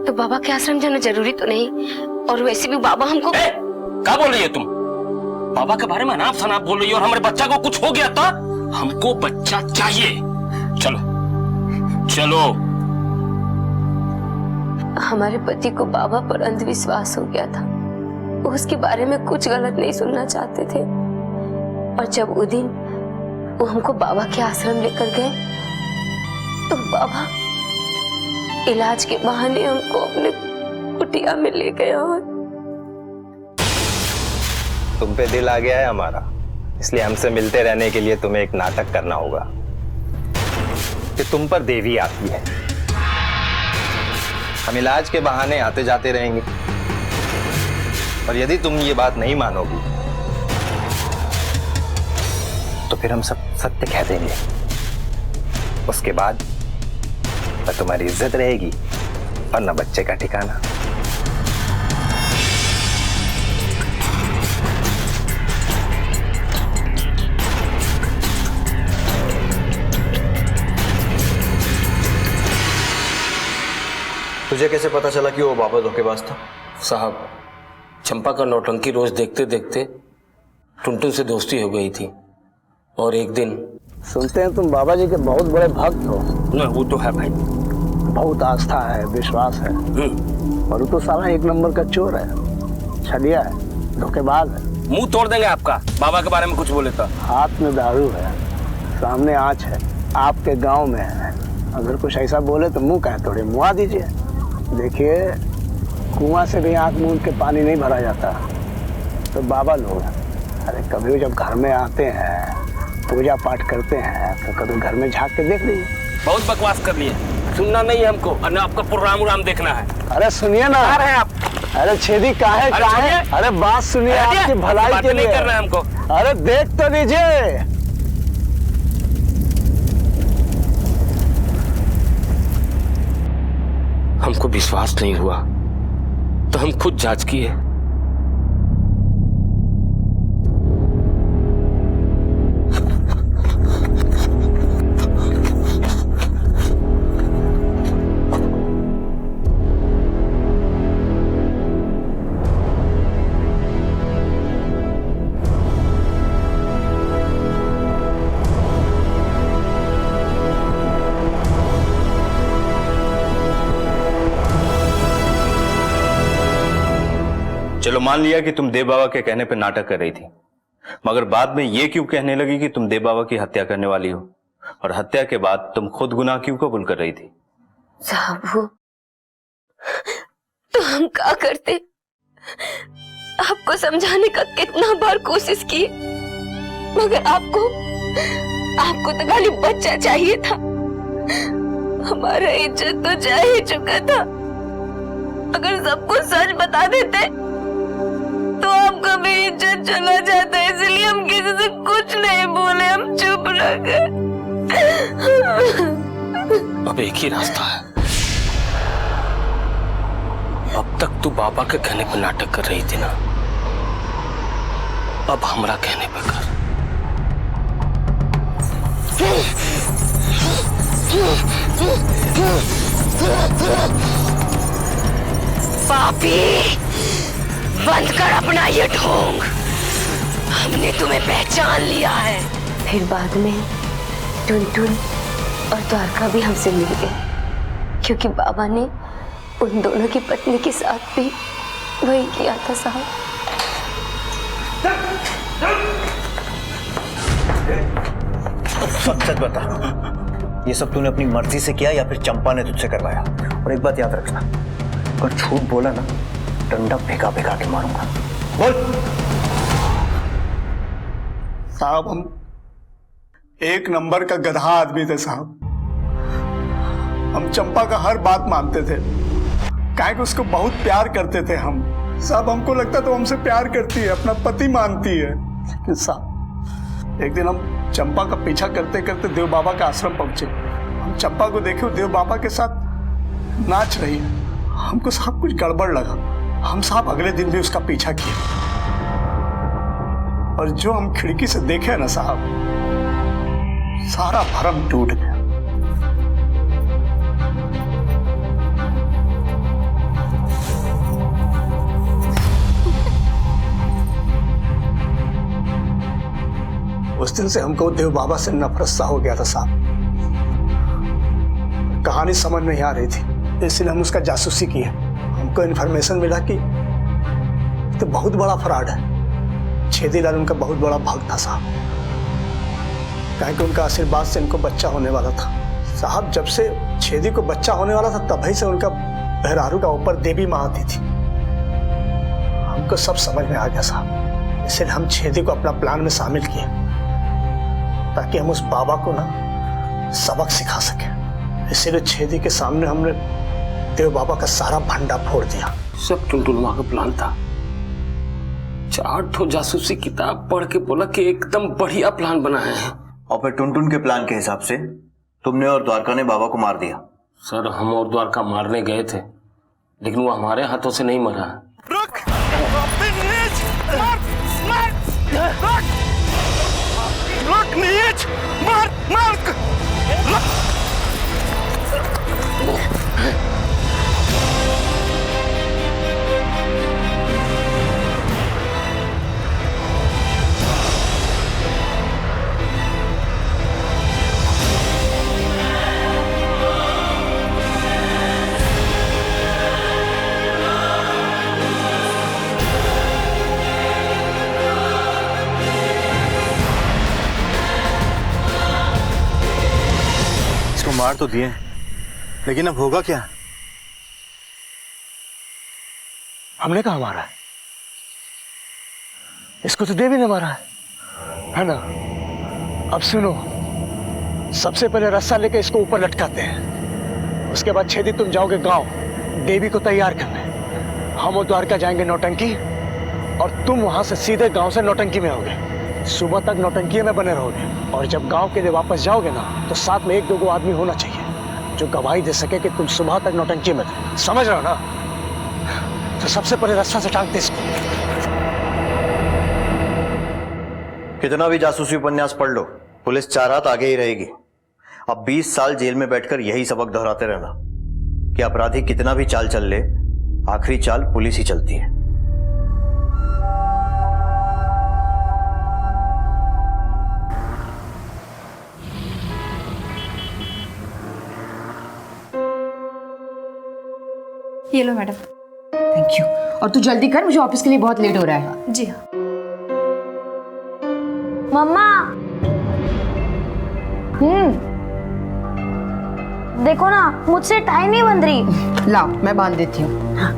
Speaker 6: तो बाबा के आश्रम जाना जरूरी तो नहीं। और वैसे भी बाबा हमको
Speaker 5: क्या बोल रही है तुम? बाबा के बारे में अनाप शनाप बोल रही हो और हमारे बच्चा को कुछ हो गया तो हमको बच्चा चाहिए। चलो चलो।
Speaker 6: हमारे पति को बाबा पर अंधविश्वास हो गया था, वो उसके बारे में कुछ गलत नहीं सुनना चाहते थे। और जब वो दिन वो हमको बाबा के आश्रम लेकर गए तो बाबा इलाज के बहाने हमको अपने कुटिया में ले गया। और
Speaker 11: तुम पे दिल आ गया है हमारा, इसलिए हमसे मिलते रहने के लिए तुम्हें एक नाटक करना होगा कि तुम पर देवी आती है। हम इलाज के बहाने आते जाते रहेंगे, और यदि तुम ये बात नहीं मानोगी तो फिर हम सब सत्य कह देंगे। उसके बाद न तुम्हारी इज्जत रहेगी और न बच्चे का ठिकाना।
Speaker 2: तुझे कैसे पता चला कि वो बाबा धोखेबाज था?
Speaker 5: साहब, चंपा का नौटंकी रोज देखते देखते टुनटुन से दोस्ती हो गई थी, और एक दिन
Speaker 1: सुनते हैं तुम बाबा जी के बहुत बड़े भक्त हो।
Speaker 5: न, वो तो है भाई,
Speaker 1: बहुत आस्था है, विश्वास है, और वो तो साला एक नंबर का चोर है, छलिया है, धोखेबाज है।
Speaker 5: मुंह तोड़ देंगे आपका बाबा के बारे में कुछ बोले तो।
Speaker 1: हाथ में दारू है, सामने आंच है, आपके गांव में है, अगर कुछ ऐसा बोले तो मुंह कहे तोड़े, मुआ दीजिए। देखिए, कुआं से भी आंख मूंद के पानी नहीं भरा जाता, तो बाबा लोग, अरे कभी जब घर में आते हैं, पूजा पाठ करते हैं, तो कभी घर में झांक के देख लीजिए।
Speaker 5: बहुत बकवास कर लिए, सुनना नहीं है हमको, और ना आपका प्रोग्राम देखना है।
Speaker 1: अरे सुनिए ना,
Speaker 5: आ रहे हैं आप।
Speaker 1: अरे छेदी काहे काहे, अरे बात सुनिए, आपकी भलाई के लिए
Speaker 5: नहीं करना है हमको।
Speaker 1: अरे देख तो लीजिए।
Speaker 5: हमको विश्वास नहीं हुआ तो हम खुद जांच किए।
Speaker 9: चलो मान लिया कि तुम देव बाबा के कहने पर नाटक कर रही थी, मगर बाद में ये क्यों कहने लगी कि तुम देव बाबा की हत्या करने वाली हो, और हत्या के बाद तुम खुद गुनाह क्यों कबूल कर रही थी?
Speaker 6: साहब, वो तो हम क्या करते? आपको समझाने का कितना बार कोशिश की, मगर आपको तो खाली बच्चा चाहिए था। हमारा इज्जत तो जा ही चुका था। अगर सबको सच बता देते तो आपका भी इज्जत चला जाता, इसलिए हम किसी से कुछ नहीं बोले, हम चुप रह गए।
Speaker 5: अब एक ही रास्ता है। अब तक तू बाबा के कहने पर नाटक कर रही थी ना, अब हमरा कहने पर कर।
Speaker 6: पापी, बंद कर अपना ये ढोंग। हमने तुम्हें पहचान लिया है। फिर बाद में टुनटुन और द्वारका भी हमसे मिल गए, क्योंकि बाबा ने उन दोनों की पत्नी के साथ भी वही किया था। साहब,
Speaker 14: सच बता, ये सब तूने अपनी मर्जी से किया या फिर चंपा ने तुझसे करवाया? और एक बात याद रखना, अगर झूठ बोला ना, डंडा फेंका फेंका के मारूंगा। बोल।
Speaker 1: साहब, हम एक नंबर का गधा आदमी थे साहब। हम चंपा का हर बात मानते थे, काहे कि उसको बहुत प्यार करते थे हम। साहब, हमको लगता तो हमसे प्यार करती है, अपना पति मानती है। लेकिन साहब, एक दिन हम चंपा का पीछा करते करते देव बाबा के आश्रम पहुंचे। हम चंपा को देखे, वो देव बाबा के साथ नाच रही है। हमको साहब कुछ गड़बड़ लगा। हम साहब अगले दिन भी उसका पीछा किए, और जो हम खिड़की से देखे ना साहब, सारा भरम टूट गया। उस दिन से हमको देव बाबा से नफरत सा हो गया था साहब। कहानी समझ नहीं आ रही थी, इसलिए हम उसका जासूसी किए। हमको इन्फॉर्मेशन मिला कि तो बहुत बड़ा फ्रॉड है। छेदीलाल उनका बहुत बड़ा भक्त था साहब, कहीं कि उनका आशीर्वाद से इनको बच्चा होने वाला था साहब। जब से छेदी को बच्चा होने वाला था, तभी से उनका बहरारू का ऊपर देवी माँ आती थी। हमको सब समझ में आ गया साहब, इसलिए हम छेदी को अपना प्लान में शामिल किए ताकि हम उस बाबा को ना सबक सिखा सके। इसीलिए छेदी के सामने हमने देव बाबा का सारा भंडा फोड़ दिया।
Speaker 5: सब टुनटुनवा का प्लान था। 4 ठो जासूसी किताब पढ़ के बोला कि एकदम बढ़िया प्लान बना है।
Speaker 2: और फिर टुनटुन के प्लान के हिसाब से तुमने और द्वारका ने बाबा को मार दिया।
Speaker 5: सर हम और द्वारका मारने गए थे, लेकिन वो हमारे हाथों से नहीं मरा।
Speaker 11: रुक नीच, मार मार।
Speaker 4: मार तो दिए, लेकिन अब होगा क्या?
Speaker 1: हमने कहा मारा है? इसको तो देवी ने मारा है ना? अब सुनो, सबसे पहले रस्सा लेके इसको ऊपर लटकाते हैं। उसके बाद छेदी तुम जाओगे गांव देवी को तैयार करने। हम और द्वारका जाएंगे नौटंकी, और तुम वहां से सीधे गांव से नौटंकी में आओगे। सुबह तक नौटंकी में बने रहोगे, और जब गांव के लिए वापस जाओगे ना, तो साथ में 1-2 आदमी होना चाहिए जो गवाही दे सके कि तुम सुबह तक नौटंकी में थे। समझ रहे हो ना? तो सबसे पहले रास्ता से टांगते इसको।
Speaker 2: कितना भी जासूसी उपन्यास पढ़ लो, पुलिस 4 हाथ आगे ही रहेगी। अब 20 साल जेल में बैठकर यही सबक दोहराते रहना कि अपराधी कितना भी चाल चल ले, आखिरी चाल पुलिस ही चलती है।
Speaker 15: ये लो मैडम।
Speaker 16: Thank you. और तू जल्दी कर, मुझे ऑफिस के लिए बहुत लेट हो रहा है।
Speaker 15: जी हाँ।
Speaker 6: मम्मा, देखो ना, मुझसे टाई नहीं बंध रही।
Speaker 16: लाओ मैं बांध देती हूँ। हाँ।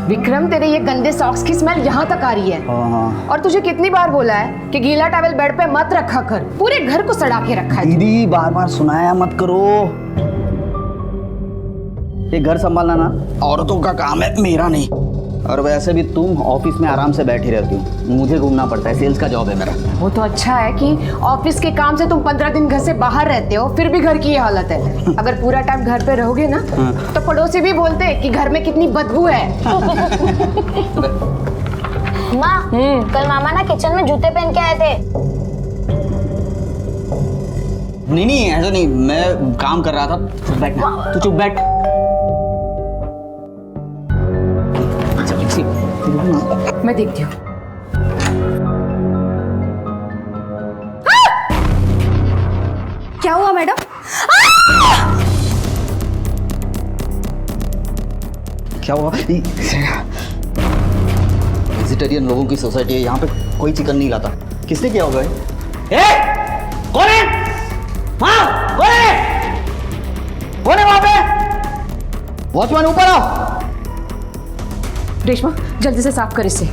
Speaker 16: विक्रम, तेरे ये गंदे सॉक्स की स्मेल यहाँ तक आ रही है। और तुझे कितनी बार बोला है कि गीला टॉवल बेड पे मत रखा कर, पूरे घर को सड़ा के रखा है।
Speaker 13: दीदी बार बार सुनाया मत करो। ये घर संभालना ना औरतों का काम है, मेरा नहीं। और वैसे भी तुम ऑफिस में आराम से बैठी रहती हो, मुझे घूमना पड़ता है, सेल्स का जॉब है मेरा।
Speaker 16: वो तो अच्छा है कि ऑफिस के काम से तुम 15 दिन घर से बाहर रहते हो, फिर भी घर की ये हालत है। अगर पूरा टाइम घर पे रहोगे ना, तो पड़ोसी भी बोलते हैं कि घर में कितनी बदबू है।
Speaker 6: माँ, कल मामा ना किचन में जूते पहन के आए थे।
Speaker 13: नहीं ऐसा नहीं, मैं काम कर रहा था। बैठ, तू चुप बैठ।
Speaker 16: मैं देखती हूँ।
Speaker 15: क्या हुआ मैडम?
Speaker 13: क्या हुआ? वेजिटेरियन लोगों की सोसाइटी है, यहाँ पे कोई चिकन नहीं लाता। किसने किया होगा? कौन है? हाँ, कौन है? कौन है वहां पे? वॉचमैन ऊपर आओ।
Speaker 16: रेशमा, जल्दी से साफ कर इसे।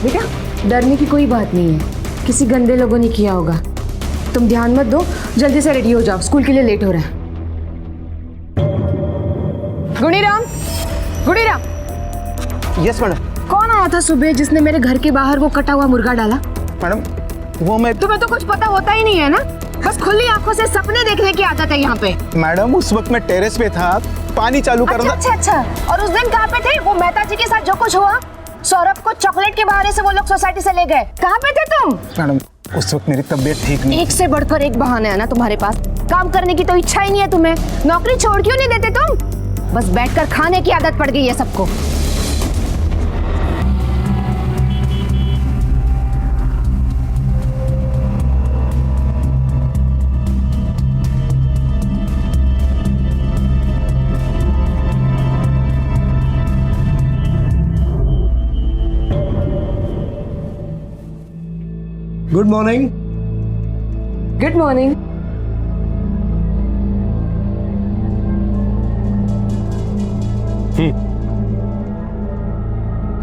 Speaker 16: बेटा, डरने की कोई बात नहीं है, किसी गंदे लोगों ने किया होगा। तुम ध्यान मत दो, जल्दी से रेडी हो जाओ, स्कूल के लिए लेट हो रहा है। गुणीराम, गुणीराम।
Speaker 4: Yes madam.
Speaker 16: कौन आया था सुबह जिसने मेरे घर के बाहर वो कटा हुआ मुर्गा डाला?
Speaker 4: मैडम वो मैं।
Speaker 16: तुम्हें तो कुछ पता होता ही नहीं है ना, बस खुली आंखों से सपने देखने की आदत है यहाँ पे।
Speaker 4: मैडम उस वक्त मैं टेरेस पे था, पानी चालू कर रहा था।
Speaker 16: अच्छा। और उस दिन कहाँ पे थे? वो मेहता जी के साथ जो कुछ हुआ, सौरभ को चॉकलेट के बहाने से वो लोग सोसाइटी से ले गए, कहाँ पे थे तुम?
Speaker 4: मैडम उस वक्त मेरी तबीयत ठीक नहीं।
Speaker 16: एक से बढ़कर एक बहाना है ना तुम्हारे पास। काम करने की तो इच्छा ही नहीं है तुम्हें, नौकरी छोड़ क्यों नहीं देते तुम? बस बैठकर खाने की आदत पड़ गई है सबको।
Speaker 1: Good morning.
Speaker 16: Good morning.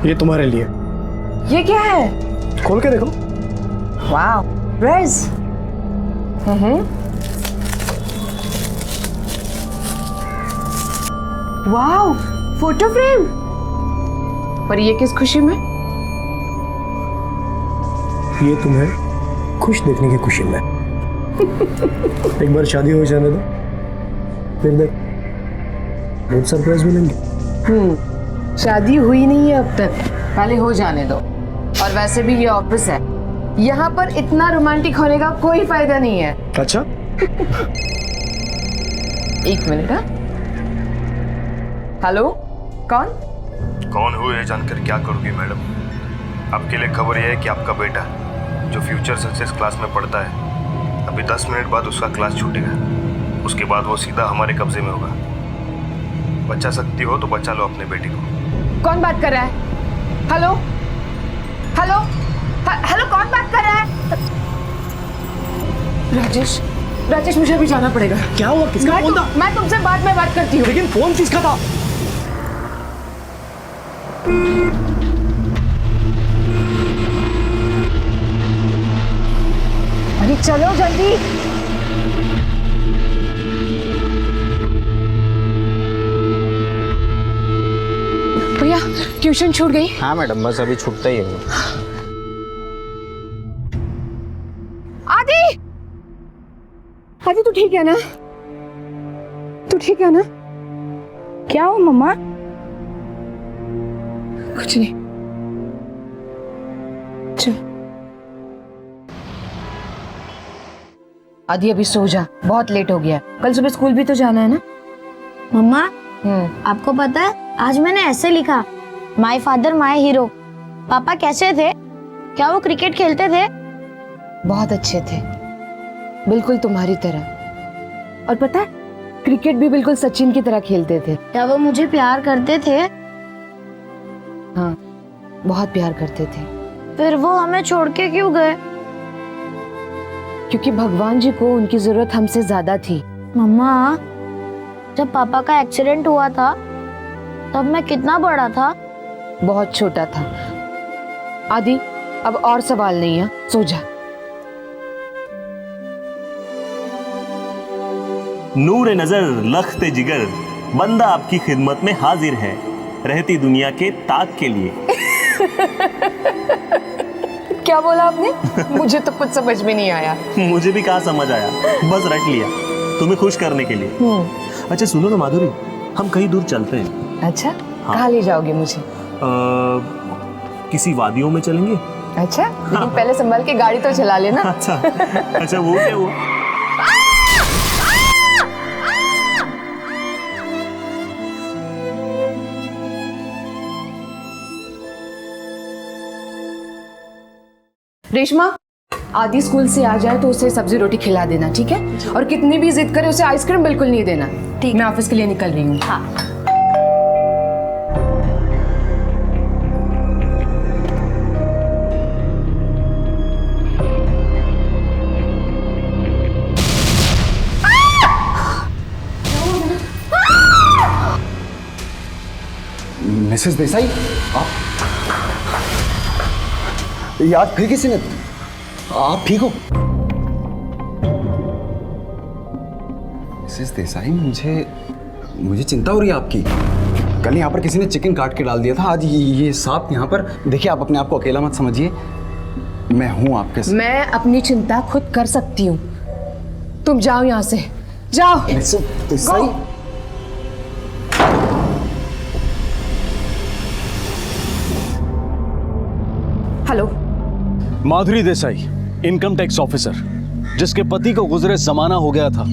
Speaker 10: ये तुम्हारे लिए।
Speaker 16: ये क्या है?
Speaker 10: खोल के देखो।
Speaker 16: वाह, ड्रेस। वाह, फोटो फ्रेम। पर ये किस खुशी में?
Speaker 10: ये तुम्हें खुश देखने की खुशी में। एक बार शादी हो जाने दो, फिर देख बहुत सरप्राइज मिलेंगे।
Speaker 16: शादी हुई नहीं है अब तक, पहले हो जाने दो। और वैसे भी ये ऑफिस है, यहाँ पर इतना रोमांटिक होने का कोई फायदा नहीं है।
Speaker 10: अच्छा।
Speaker 16: एक मिनट। हेलो, कौन
Speaker 4: हो ये जानकर क्या करोगी मैडम? आपके लिए खबर यह है कि आपका बेटा जो फ्यूचर सक्सेस क्लास में पढ़ता है, अभी 10 मिनट बाद उसका क्लास छूटेगा। उसके बाद वो सीधा हमारे कब्जे में होगा। बचा सकती हो तो बचा लो अपने बेटे को।
Speaker 16: कौन बात कर रहा है? हेलो हेलो हेलो, कौन बात कर रहा है? राजेश, राजेश मुझे अभी जाना पड़ेगा।
Speaker 10: क्या हुआ? किसका फोन था?
Speaker 16: मैं तुमसे बाद में बात करती हूँ।
Speaker 10: लेकिन फोन किसका था?
Speaker 16: अरे चलो जल्दी। भैया ट्यूशन छूट गई?
Speaker 14: हाँ मैडम, बस अभी छूटता ही है।
Speaker 16: आदि, आदि तू ठीक है ना? तू ठीक है ना?
Speaker 15: क्या हो मम्मा?
Speaker 16: कुछ नहीं। चल आदि अभी सो जा, बहुत लेट हो गया। कल सुबह स्कूल भी तो जाना है ना।
Speaker 6: मम्मा, आपको पता है आज मैंने ऐसे लिखा, माय फादर माय हीरो। पापा कैसे थे? क्या वो क्रिकेट खेलते थे?
Speaker 16: बहुत अच्छे थे, बिल्कुल तुम्हारी तरह। और पता है, क्रिकेट भी बिल्कुल सचिन की तरह खेलते थे।
Speaker 6: क्या वो मुझे प्यार करते थे?
Speaker 16: हाँ, बहुत प्यार करते थे।
Speaker 6: फिर वो हमें छोड़ के क्यों गए?
Speaker 16: क्योंकि भगवान जी को उनकी जरूरत हमसे ज्यादा थी।
Speaker 6: मम्मा, जब पापा का एक्सीडेंट हुआ था तब मैं कितना बड़ा था?
Speaker 16: बहुत छोटा था। आदि, अब और सवाल नहीं है, सो जा।
Speaker 17: नूर नजर लख्त जिगर, बंदा आपकी खिदमत में हाजिर है, रहती दुनिया के ताक के लिए।
Speaker 16: क्या बोला आपने? मुझे तो कुछ समझ में नहीं आया।
Speaker 17: मुझे भी कहाँ समझ आया, बस रट लिया तुम्हें खुश करने के लिए। अच्छा सुनो ना माधुरी, हम कहीं दूर चलते हैं।
Speaker 16: अच्छा, कहाँ ले जाओगे मुझे?
Speaker 17: किसी वादियों में चलेंगे।
Speaker 16: अच्छा, लेकिन पहले संभल के गाड़ी तो चला लेना।
Speaker 17: अच्छा वो क्या हुआ?
Speaker 16: रेशमा, आदि स्कूल से आ जाए तो उसे सब्जी रोटी खिला देना, ठीक है? और कितनी भी जिद करे उसे आइसक्रीम बिल्कुल नहीं देना। ठीक, मैं ऑफिस के लिए निकल रही हूँ। हाँ।
Speaker 13: मिसेस देसाई, आप याद फिर किसी ने? आप ठीक हो? मिसेस देसाई, मुझे चिंता हो रही है आपकी। कल यहाँ पर किसी ने चिकन काट के डाल दिया था, आज ये सांप यहाँ पर। देखिए, आप अपने आप को अकेला मत समझिए, मैं हूँ आपके साथ।
Speaker 16: मैं अपनी चिंता खुद कर सकती हूँ। तुम जाओ यहाँ से, जाओ।
Speaker 13: मिसेस देसाई,
Speaker 16: हेलो,
Speaker 3: माधुरी देसाई, इनकम टैक्स ऑफिसर, जिसके पति को गुजरे जमाना हो गया था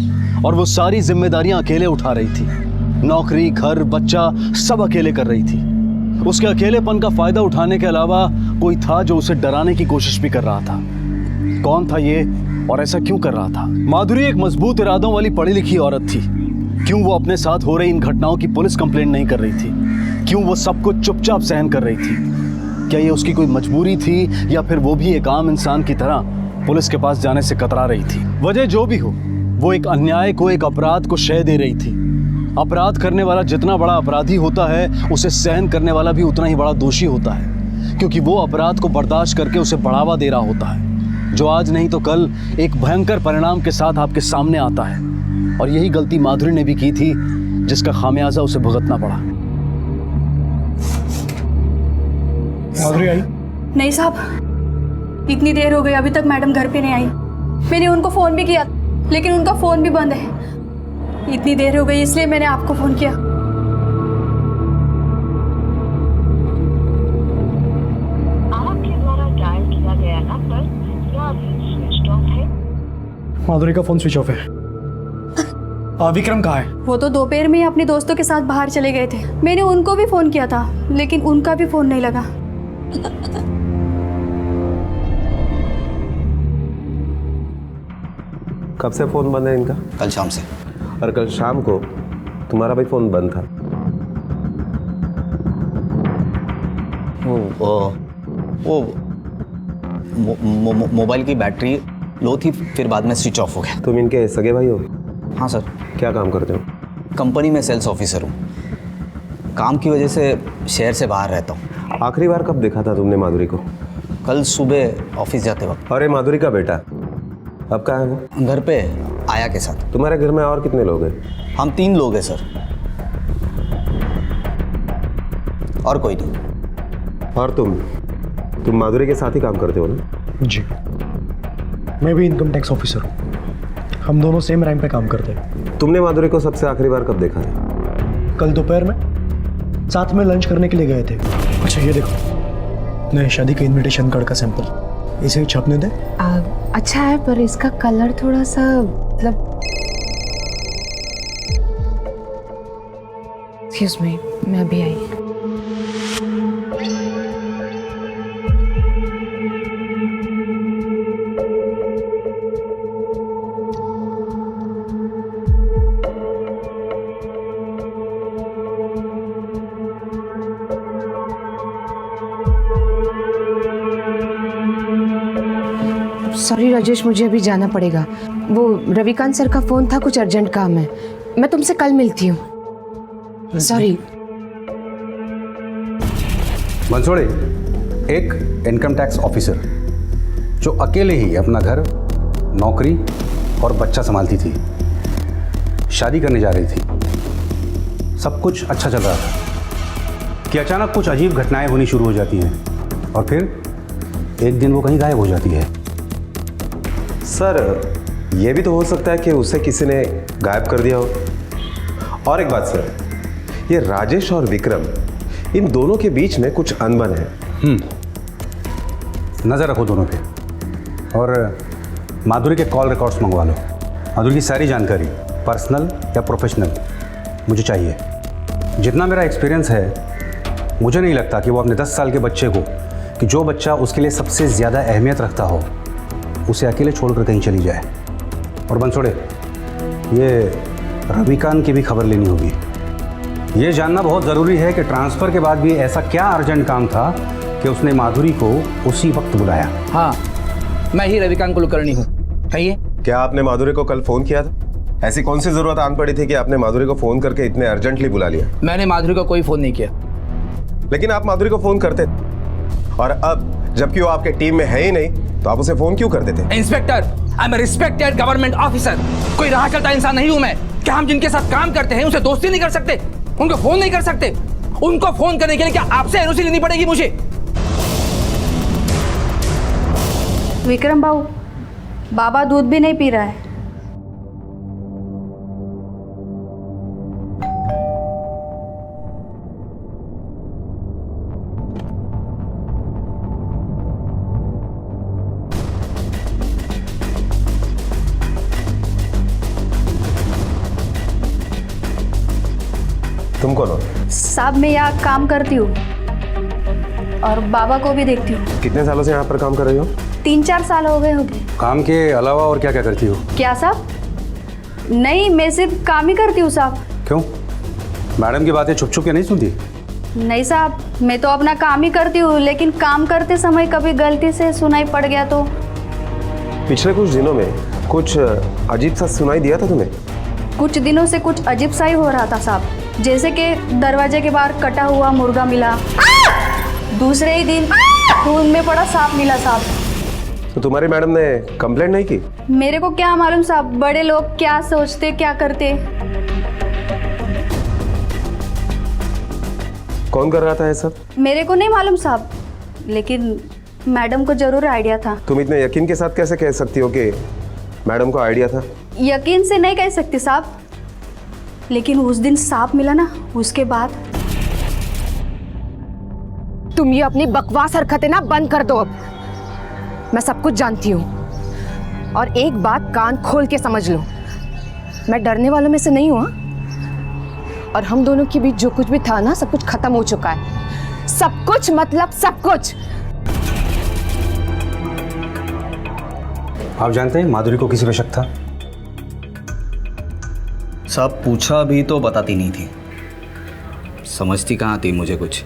Speaker 3: और वो सारी जिम्मेदारियां अकेले उठा रही थी। नौकरी, घर, बच्चा सब अकेले कर रही थी। उसके अकेलेपन का फायदा उठाने के अलावा कोई था जो उसे डराने की कोशिश भी कर रहा था। कौन था ये और ऐसा क्यों कर रहा था? माधुरी एक मजबूत इरादों वाली पढ़ी लिखी औरत थी। क्यों वो अपने साथ हो रही इन घटनाओं की पुलिस कंप्लेंट नहीं कर रही थी? क्यों वो सब कुछ चुपचाप सहन कर रही थी? क्या ये उसकी कोई मजबूरी थी या फिर वो भी एक आम इंसान की तरह पुलिस के पास जाने से कतरा रही थी। वजह जो भी हो, वो एक अन्याय को, एक अपराध को शय दे रही थी। अपराध करने वाला जितना बड़ा अपराधी होता है, उसे सहन करने वाला भी उतना ही बड़ा दोषी होता है, क्योंकि वो अपराध को बर्दाश्त करके उसे बढ़ावा दे रहा होता है, जो आज नहीं तो कल एक भयंकर परिणाम के साथ आपके सामने आता है। और यही गलती माधुरी ने भी की थी, जिसका खामियाजा उसे भुगतना पड़ा।
Speaker 10: माधुरी आई?
Speaker 15: नहीं साहब, इतनी देर हो गई अभी तक मैडम घर पे नहीं आई। मैंने उनको फ़ोन भी किया लेकिन उनका फ़ोन भी बंद है। इतनी देर हो गई इसलिए मैंने आपको फ़ोन किया।
Speaker 18: आपके द्वारा डायल किया गया नंबर या अभी स्विच ऑफ है।
Speaker 10: माधुरी का फोन स्विच ऑफ है। विक्रम कहाँ है?
Speaker 15: वो तो दोपहर में ही अपने दोस्तों के साथ बाहर चले गए थे। मैंने उनको भी फ़ोन किया था लेकिन उनका भी फ़ोन नहीं लगा।
Speaker 19: कब से फ़ोन बंद है इनका?
Speaker 13: कल शाम से।
Speaker 19: और कल शाम को तुम्हारा भी फ़ोन बंद था।
Speaker 13: मोबाइल की बैटरी लो थी, फिर बाद में स्विच ऑफ हो गया।
Speaker 19: तुम इनके सगे भाई हो?
Speaker 13: हाँ सर।
Speaker 19: क्या काम करते हो?
Speaker 13: कंपनी में सेल्स ऑफिसर हूँ। काम की वजह से शहर से बाहर रहता हूँ।
Speaker 19: आखिरी बार कब देखा था तुमने माधुरी को?
Speaker 13: कल सुबह ऑफिस जाते वक्त।
Speaker 19: अरे माधुरी का बेटा अब कहाँ है वो?
Speaker 13: घर पे आया के साथ।
Speaker 19: तुम्हारे घर में और कितने लोग हैं?
Speaker 13: हम 3 लोग हैं सर, और कोई नहीं।
Speaker 19: और तुम माधुरी के साथ ही काम करते हो ना?
Speaker 10: जी, मैं भी इनकम टैक्स ऑफिसर हूँ। हम दोनों सेम रैंक पे काम करते हैं।
Speaker 19: तुमने माधुरी को सबसे आखिरी बार कब देखा था?
Speaker 10: कल दोपहर में साथ में लंच करने के लिए गए थे। अच्छा ये देखो, नए शादी के इनविटेशन कार्ड का सैंपल, इसे छपने दे।
Speaker 16: अच्छा है पर इसका कलर थोड़ा सा मतलब। एक्सक्यूज मी, मैं अभी आई। सॉरी राजेश, मुझे अभी जाना पड़ेगा। वो रविकांत सर का फोन था, कुछ अर्जेंट काम है। मैं तुमसे कल मिलती हूँ। सॉरी।
Speaker 20: मंसूड़े, एक इनकम टैक्स ऑफिसर जो अकेले ही अपना घर, नौकरी और बच्चा संभालती थी, शादी करने जा रही थी, सब कुछ अच्छा चल रहा था कि अचानक कुछ अजीब घटनाएं होनी शुरू हो जाती हैं और फिर एक दिन वो कहीं गायब हो जाती है।
Speaker 19: सर, ये भी तो हो सकता है कि उसे किसी ने गायब कर दिया हो। और एक बात सर, ये राजेश और विक्रम, इन दोनों के बीच में कुछ अनबन है।
Speaker 20: नज़र रखो दोनों पे, और माधुरी के कॉल रिकॉर्ड्स मंगवा लो। माधुरी की सारी जानकारी, पर्सनल या प्रोफेशनल, मुझे चाहिए। जितना मेरा एक्सपीरियंस है, मुझे नहीं लगता कि वो अपने 10 साल के बच्चे को, कि जो बच्चा उसके लिए सबसे ज़्यादा अहमियत रखता हो, उसे अकेले छोड़कर कहीं चली जाए। और बंसोड़े, ये रविकांत की भी खबर लेनी होगी। ये जानना बहुत ज़रूरी है कि ट्रांसफ़र के बाद भी ऐसा क्या अर्जेंट काम था कि उसने माधुरी को उसी वक्त बुलाया।
Speaker 21: हाँ, मैं ही रविकांत कुलकर्णी हूँ। कहिए।
Speaker 19: क्या आपने माधुरी को कल फ़ोन किया था? ऐसी कौन सी ज़रूरत आन पड़ी थी कि आपने माधुरी को फ़ोन करके इतने अर्जेंटली बुला लिया?
Speaker 21: मैंने माधुरी को कोई फ़ोन नहीं किया।
Speaker 19: लेकिन आप माधुरी को फ़ोन करते थे, और अब जबकि वो आपके टीम में है ही नहीं, तो आप उसे फ़ोन क्यों करते थे?
Speaker 21: Inspector, I am respected government officer. कोई राह चलता इंसान नहीं हूँ मैं। क्या हम जिनके साथ काम करते हैं उनसे दोस्ती नहीं कर सकते? उनको फोन नहीं कर सकते? उनको फोन करने के लिए क्या आपसे एनओसी लेनी पड़ेगी मुझे?
Speaker 15: विक्रम बाबू, बाबा दूध भी नहीं पी रहा है।
Speaker 19: तुम कौन हो?
Speaker 15: साहब, मैं यहाँ काम करती हूँ और बाबा को भी देखती हूँ।
Speaker 19: कितने सालों से यहाँ पर काम कर रही हो?
Speaker 15: 3-4 साल हो गए होंगे।
Speaker 20: काम के अलावा और क्या क्या करती हो?
Speaker 15: क्या साहब? नहीं, मैं सिर्फ काम ही करती हूँ साहब।
Speaker 20: क्यों, मैडम की बातें छुप छुप के नहीं सुनती?
Speaker 15: नहीं साहब, मैं तो अपना काम ही करती हूँ, लेकिन काम करते समय कभी गलती से सुनाई पड़ गया तो।
Speaker 19: पिछले कुछ दिनों में कुछ अजीब सा सुनाई दिया था तुम्हें?
Speaker 15: कुछ दिनों से कुछ अजीब सा ही हो रहा था साहब, जैसे कि दरवाजे के बाहर कटा हुआ मुर्गा मिला, दूसरे ही दिन खून में पड़ा सांप मिला साहब।
Speaker 19: तो तुम्हारी मैडम ने कंप्लेंट नहीं की?
Speaker 15: मेरे को क्या मालूम साहब, बड़े लोग क्या सोचते क्या करते।
Speaker 19: कौन कर रहा था ये सब?
Speaker 15: मेरे को नहीं मालूम साहब, लेकिन मैडम को जरूर आइडिया था।
Speaker 19: तुम इतने यकीन के साथ कैसे कह सकती हो कि मैडम को आइडिया था?
Speaker 15: यकीन से नहीं कह सकती साहब, लेकिन उस दिन सांप मिला ना, उसके बाद।
Speaker 16: तुम ये अपनी बकवास हरकतें ना बंद कर दो अब। मैं सब कुछ जानती हूँ, और एक बात कान खोल के समझ लो, मैं डरने वालों में से नहीं हूँ, और हम दोनों के बीच जो कुछ भी था ना, सब कुछ खत्म हो चुका है। सब कुछ मतलब सब कुछ।
Speaker 20: आप जानते हैं माधुरी को किसी पे शक था?
Speaker 13: साहब पूछा भी तो बताती नहीं थी, समझती कहाँ थी मुझे कुछ।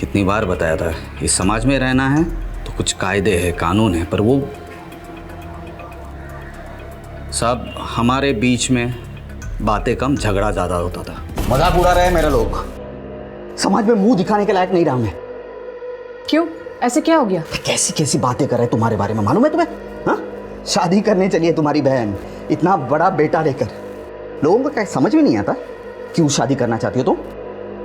Speaker 13: कितनी बार बताया था, इस समाज में रहना है तो कुछ कायदे है, कानून है, पर वो साहब हमारे बीच में बातें कम, झगड़ा ज़्यादा होता था। मजाक उड़ा रहे हैं मेरे लोग, समाज में मुंह दिखाने के लायक नहीं रहा मैं।
Speaker 16: क्यों, ऐसे क्या हो गया?
Speaker 13: कैसी कैसी बातें कर रहे तुम्हारे बारे में, मालूम है तुम्हें? हाँ, शादी करने चली है तुम्हारी बहन, इतना बड़ा बेटा लेकर। लोगों को क्या समझ में नहीं आता क्यों शादी करना चाहती हो तुम?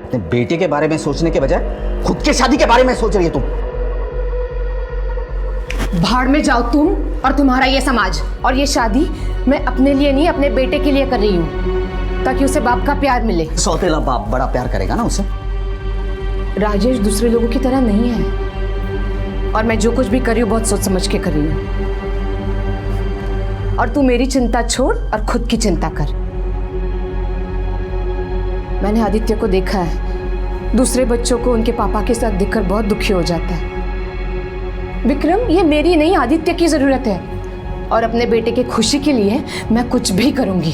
Speaker 13: अपने बेटे के बारे में सोचने के बजाय खुद के शादी के बारे में सोच रही है तुम।
Speaker 16: भाड़ में जाओ तुम और तुम्हारा ये समाज। और ये शादी मैं अपने लिए नहीं, अपने बेटे के लिए कर रही हूँ, ताकि उसे बाप का प्यार मिले।
Speaker 13: सौतेला बाप बड़ा प्यार करेगा ना उसे।
Speaker 16: राजेश दूसरे लोगों की तरह नहीं है, और मैं जो कुछ भी कर रही हूँ बहुत सोच समझ के कर रही हूँ। और तू मेरी चिंता छोड़ और खुद की चिंता कर। मैंने आदित्य को देखा है, दूसरे बच्चों को उनके पापा के साथ देखकर बहुत दुखी हो जाता है। विक्रम, ये मेरी नहीं आदित्य की जरूरत है, और अपने बेटे की खुशी के लिए मैं कुछ भी करूंगी।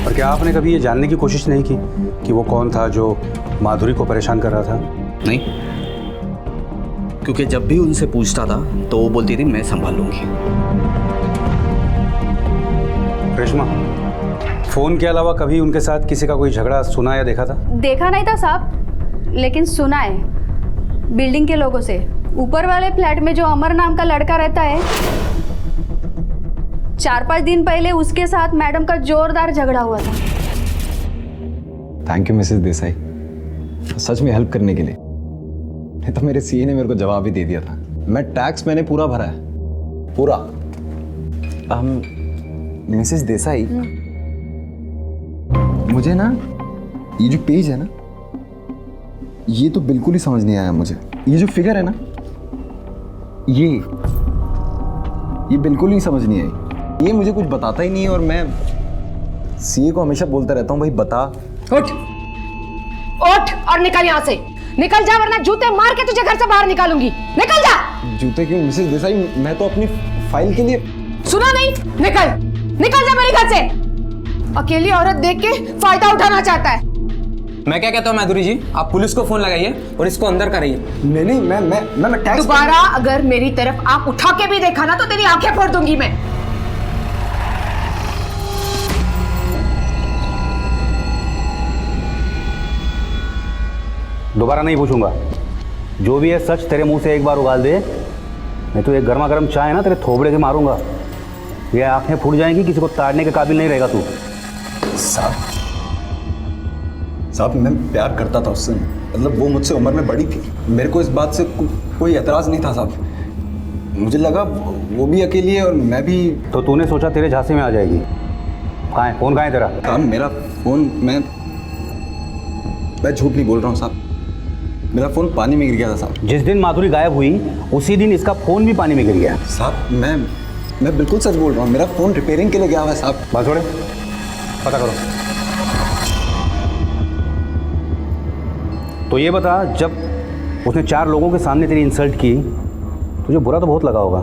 Speaker 20: और क्या आपने कभी ये जानने की कोशिश नहीं की कि वो कौन था जो माधुरी को परेशान कर रहा था?
Speaker 13: नहीं, क्योंकि जब भी उनसे पूछता था तो वो बोलती थी मैं संभाल लूंगी।
Speaker 20: रेशमा, फोन के अलावा कभी उनके साथ किसी का कोई झगड़ा सुना या देखा था?
Speaker 15: देखा नहीं था साहब, लेकिन सुना है बिल्डिंग के लोगों से। ऊपर वाले फ्लैट में जो अमर नाम का लड़का रहता है, 4-5 दिन पहले उसके साथ मैडम का जोरदार झगड़ा हुआ था।
Speaker 8: थैंक यू मिसेस देसाई, सच में हेल्प करने के लिए। नहीं तो मेरे सीए ने मेरे को जवाब ही दे दिया था। मैं टैक्स मैंने पूरा भरा है, पूरा। मिसेस देसाई, मुझे ना ये जो पेज है ना, ये तो बिल्कुल ही समझ नहीं आया मुझे। ये जो फिगर है ना, ये बिल्कुल ही समझ नहीं आई। ये मुझे कुछ बताता ही नहीं है, और मैं सीए को हमेशा बोलता रहता हूँ भाई बता।
Speaker 16: उठ और निकल यहाँ से, निकल जा, वरना जूते मार के तुझे घर से बाहर निकालूंगी। निकल जा।
Speaker 8: जूते क्यों मिसेस देसाई, मैं तो अपनी फाइल के लिए।
Speaker 16: सुना नहीं? निकल जा मेरे घर से। अकेली औरत देख के फायदा उठाना चाहता है।
Speaker 21: मैं क्या कहता हूँ माधुरी जी, आप पुलिस को फोन लगाइए और इसको अंदर कराइए।
Speaker 8: नहीं, मैं टैक्स।
Speaker 16: दोबारा अगर मेरी तरफ आप उठा के भी देखा ना तो तेरी आंखें फोड़ दूंगी मैं।
Speaker 20: दोबारा नहीं पूछूंगा, जो भी है सच तेरे मुंह से एक बार उगाल दे, नहीं तो एक गर्मा गर्म चाय ना तेरे थोबड़े के मारूंगा। ये आंखें फूट जाएंगी, किसी को ताड़ने के काबिल नहीं रहेगा तू।
Speaker 8: साहब मैं प्यार करता था उससे, मतलब वो मुझसे उम्र में बड़ी थी। मेरे को इस बात से कोई एतराज़ नहीं था साहब। मुझे लगा वो भी अकेली है और मैं भी।
Speaker 20: तो तूने सोचा तेरे झांसे में आ जाएगी? कहाँ है फ़ोन, कहाँ है तेरा?
Speaker 8: साहब मेरा फ़ोन, मैं झूठ नहीं बोल रहा हूँ साहब, मेरा फ़ोन पानी में गिर गया था साहब।
Speaker 20: जिस दिन माधुरी गायब हुई उसी दिन इसका फ़ोन भी पानी में गिर गया।
Speaker 8: साहब मैं बिल्कुल सच बोल रहा हूँ, मेरा फ़ोन रिपेयरिंग के लिए गया हुआ है साहब।
Speaker 20: बात छोड़े, पता करो। तो ये बता, जब उसने 4 लोगों के सामने तेरी इंसल्ट की, तुझे बुरा तो बहुत लगा होगा,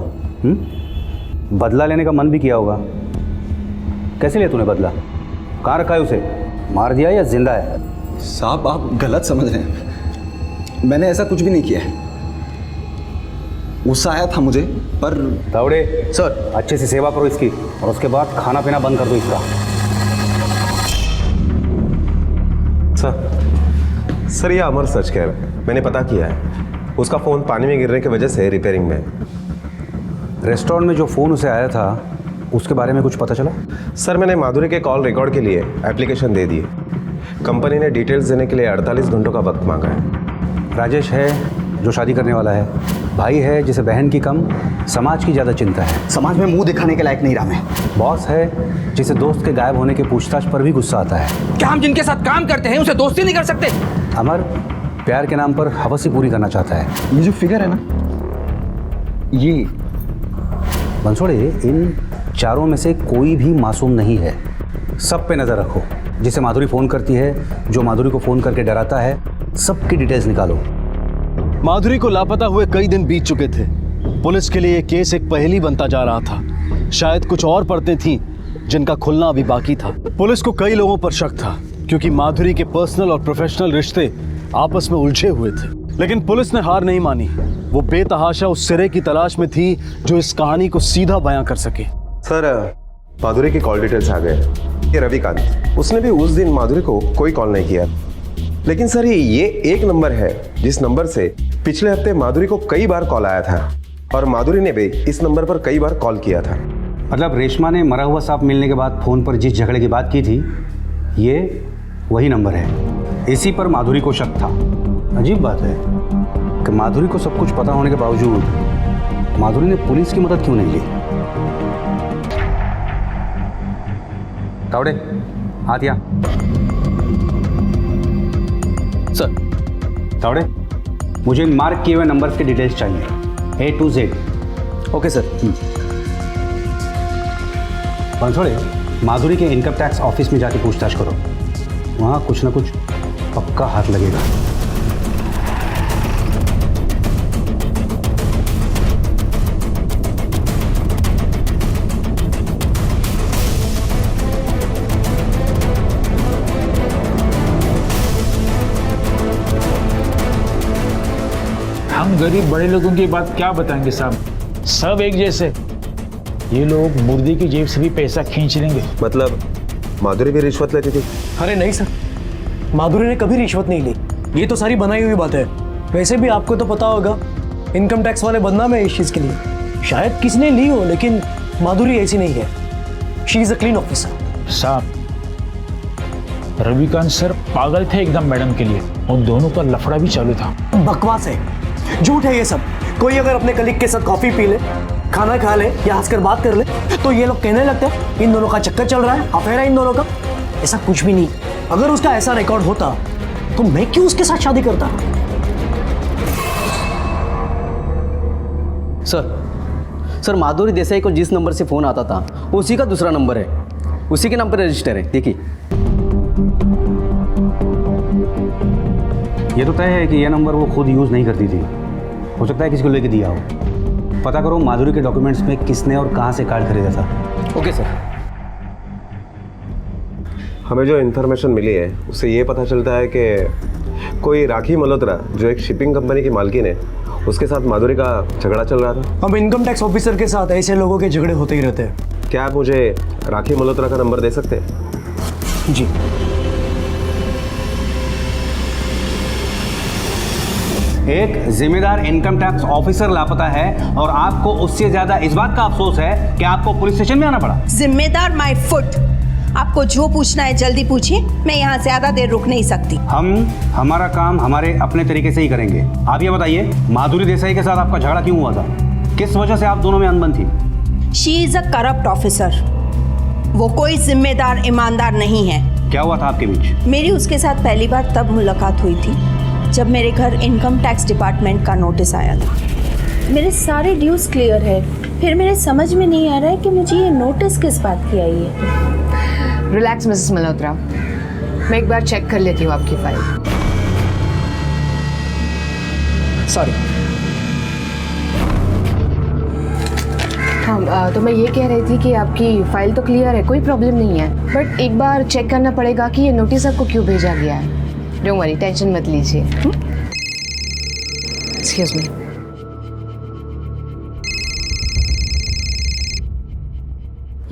Speaker 20: बदला लेने का मन भी किया होगा। कैसे लिया तूने बदला? कहाँ रखा है उसे? मार दिया या जिंदा है?
Speaker 8: साहब आप गलत समझ रहे हैं, मैंने ऐसा कुछ भी नहीं किया है। गुस्सा आया था मुझे, पर
Speaker 20: तावड़े सर अच्छे से सेवा करो इसकी और उसके बाद खाना पीना बंद कर दो इसका।
Speaker 19: सर ये अमर सच कह रहा है, मैंने पता किया है, उसका फ़ोन पानी में गिरने की वजह से रिपेयरिंग में।
Speaker 20: रेस्टोरेंट में जो फ़ोन उसे आया था उसके बारे में कुछ पता चला?
Speaker 19: सर मैंने माधुरी के कॉल रिकॉर्ड के लिए एप्लीकेशन दे दी। कंपनी ने डिटेल्स देने के लिए 48 घंटों का वक्त मांगा है।
Speaker 20: राजेश है जो शादी करने वाला है, भाई है जिसे बहन की कम समाज की ज़्यादा चिंता है,
Speaker 13: समाज में मुंह दिखाने के लायक नहीं रहा मैं,
Speaker 20: बॉस है जिसे दोस्त के गायब होने के पूछताछ पर भी गुस्सा आता है।
Speaker 21: क्या हम जिनके साथ काम करते हैं उसे दोस्ती नहीं कर सकते?
Speaker 20: अमर प्यार के नाम पर हवस ही पूरी करना चाहता है।
Speaker 13: ये जो फिगर है ना, ये
Speaker 20: बंसोड़े, इन चारों में से कोई भी मासूम नहीं है। सब पे नज़र रखो। जिसे माधुरी फ़ोन करती है, जो माधुरी को फ़ोन करके डराता है, सबकी डिटेल्स निकालो।
Speaker 3: माधुरी को लापता हुए कई दिन बीत चुके थे। पुलिस के लिए केस एक पहेली बनता जा रहा था। शायद कुछ और परतें थीं जिनका खुलना अभी बाकी था। पुलिस को कई लोगों पर शक था क्योंकि माधुरी के पर्सनल और प्रोफेशनल रिश्ते आपस में उलझे हुए थे। लेकिन पुलिस ने हार नहीं मानी। वो बेतहाशा उस सिरे की तलाश में थी जो इस कहानी को सीधा बयां कर सके।
Speaker 19: सर माधुरी की कॉल डिटेल्स आ गए। ये रविकांत, उसने भी उस दिन माधुरी को कोई कॉल नहीं किया। लेकिन सर ये एक नंबर है जिस नंबर से पिछले हफ्ते माधुरी को कई बार कॉल आया था और माधुरी ने भी इस नंबर पर कई बार कॉल किया था।
Speaker 20: मतलब रेशमा ने मरा हुआ सांप मिलने के बाद फ़ोन पर जिस झगड़े की बात की थी, ये वही नंबर है। इसी पर माधुरी को शक था। अजीब बात है कि माधुरी को सब कुछ पता होने के बावजूद माधुरी ने पुलिस की मदद क्यों नहीं ली? तावड़े हाथ या
Speaker 3: सर।
Speaker 20: तावड़े, मुझे इन मार्क किए हुए नंबर्स के डिटेल्स चाहिए, A to Z।
Speaker 13: Okay sir.
Speaker 20: Bansode, Madhuri के इनकम टैक्स ऑफिस में जाके पूछताछ करो। वहाँ कुछ ना कुछ पक्का हाथ लगेगा।
Speaker 12: हम गरीब बड़े लोगों की बात क्या बताएंगे साहब, सब एक जैसे। ये लोग मुर्दे की जेब से भी पैसा खींच लेंगे।
Speaker 19: मतलब माधुरी भी रिश्वत लेती थी?
Speaker 10: अरे नहीं सर, माधुरी ने कभी रिश्वत नहीं ली। ये तो सारी बनाई हुई बात है। वैसे भी आपको तो पता होगा, इनकम टैक्स वाले बदनाम है इस चीज़ के लिए। शायद किसने ली हो, लेकिन माधुरी ऐसी नहीं है। She is a clean officer.
Speaker 12: साहब, रविकांत सर पागल थे एकदम मैडम के लिए। उन दोनों का लफड़ा भी चालू था।
Speaker 10: बकवास है, झूठ है ये सब। कोई अगर अपने कलीग के साथ कॉफी पी ले, खाना खा ले या हंसकर बात कर ले, तो ये लोग कहने लगते हैं इन दोनों का चक्कर चल रहा है, अफेयर है इन दोनों का। ऐसा कुछ भी नहीं। अगर उसका ऐसा रिकॉर्ड होता तो मैं क्यों उसके साथ शादी करता?
Speaker 13: सर माधुरी देसाई को जिस नंबर से फ़ोन आता था उसी का दूसरा नंबर है, उसी के नाम पर रजिस्टर है। देखिए,
Speaker 20: ये तो तय है कि यह नंबर वो खुद यूज़ नहीं करती थी। हो सकता है किसी को लेके दिया हो। पता करो माधुरी के डॉक्यूमेंट्स में किसने और कहाँ से कार्ड खरीदा था।
Speaker 13: Okay sir.
Speaker 19: हमें जो इन्फॉर्मेशन मिली है उससे ये पता चलता है कि कोई राखी मल्होत्रा जो एक शिपिंग कंपनी की मालकिन है, उसके साथ माधुरी का झगड़ा चल रहा था।
Speaker 10: अब इनकम टैक्स ऑफिसर के साथ ऐसे लोगों के झगड़े होते ही रहते हैं।
Speaker 19: क्या आप मुझे राखी मल्होत्रा का नंबर दे सकते हैं?
Speaker 10: जी।
Speaker 20: एक जिम्मेदार इनकम टैक्स ऑफिसर लापता है और आपको उससे ज्यादा इस बात का अफसोस है कि आपको पुलिस स्टेशन में आना पड़ा।
Speaker 22: जिम्मेदार माय फुट। आपको जो पूछना है जल्दी पूछिए, मैं यहाँ ज्यादा देर रुक नहीं सकती।
Speaker 20: हम हमारा काम हमारे अपने तरीके से ही करेंगे। आप ये बताइए, माधुरी देसाई के साथ आपका झगड़ा क्यों हुआ था? किस वजह से आप दोनों में अनबन थी?
Speaker 22: She is a corrupt officer. वो कोई जिम्मेदार ईमानदार नहीं है।
Speaker 20: क्या हुआ था आपके बीच?
Speaker 22: मेरी उसके साथ पहली बार तब मुलाकात हुई थी जब मेरे घर इनकम टैक्स डिपार्टमेंट का नोटिस आया था। मेरे सारे ड्यूज क्लियर है, फिर मेरे समझ में नहीं आ रहा है कि मुझे ये नोटिस किस बात की आई है।
Speaker 16: रिलैक्स मिसेस मल्होत्रा, मैं एक बार चेक कर लेती हूँ आपकी फाइल। सॉरी। हाँ, तो मैं ये कह रही थी कि आपकी फाइल तो क्लियर है, कोई प्रॉब्लम नहीं है, बट एक बार चेक करना पड़ेगा कि ये नोटिस आपको क्यों भेजा गया है। डोंट वरी, टेंशन मत लीजिए। Excuse me.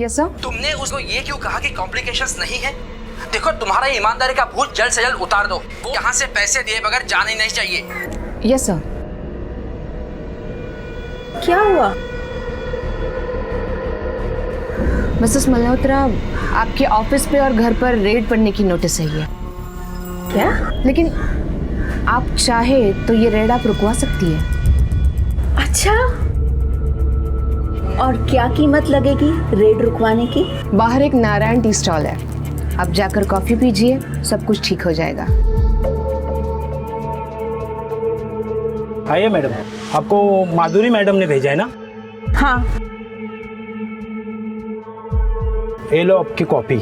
Speaker 16: Yes sir.
Speaker 21: तुमने उसको ये क्यों कहा कि कॉम्प्लिकेशंस नहीं है? देखो तुम्हारा ईमानदारी का भूत जल्द से जल्द उतार दो। वो यहाँ से पैसे दिए बगैर जाना ही नहीं चाहिए।
Speaker 16: Yes sir.
Speaker 22: क्या हुआ?
Speaker 16: मिसेस मल्होत्रा, आपके ऑफिस पे और घर पर रेड पड़ने की नोटिस आई है।
Speaker 22: क्या?
Speaker 16: लेकिन आप चाहे तो ये रेड आप रुकवा सकती है।
Speaker 22: अच्छा, और क्या कीमत लगेगी रेड रुकवाने की?
Speaker 16: बाहर एक नारायण टी स्टॉल है, आप जाकर कॉफी पीजिए, सब कुछ ठीक हो जाएगा।
Speaker 12: आइए मैडम, आपको माधुरी मैडम ने भेजा है ना?
Speaker 22: हाँ।
Speaker 12: ये लो आपकी कॉपी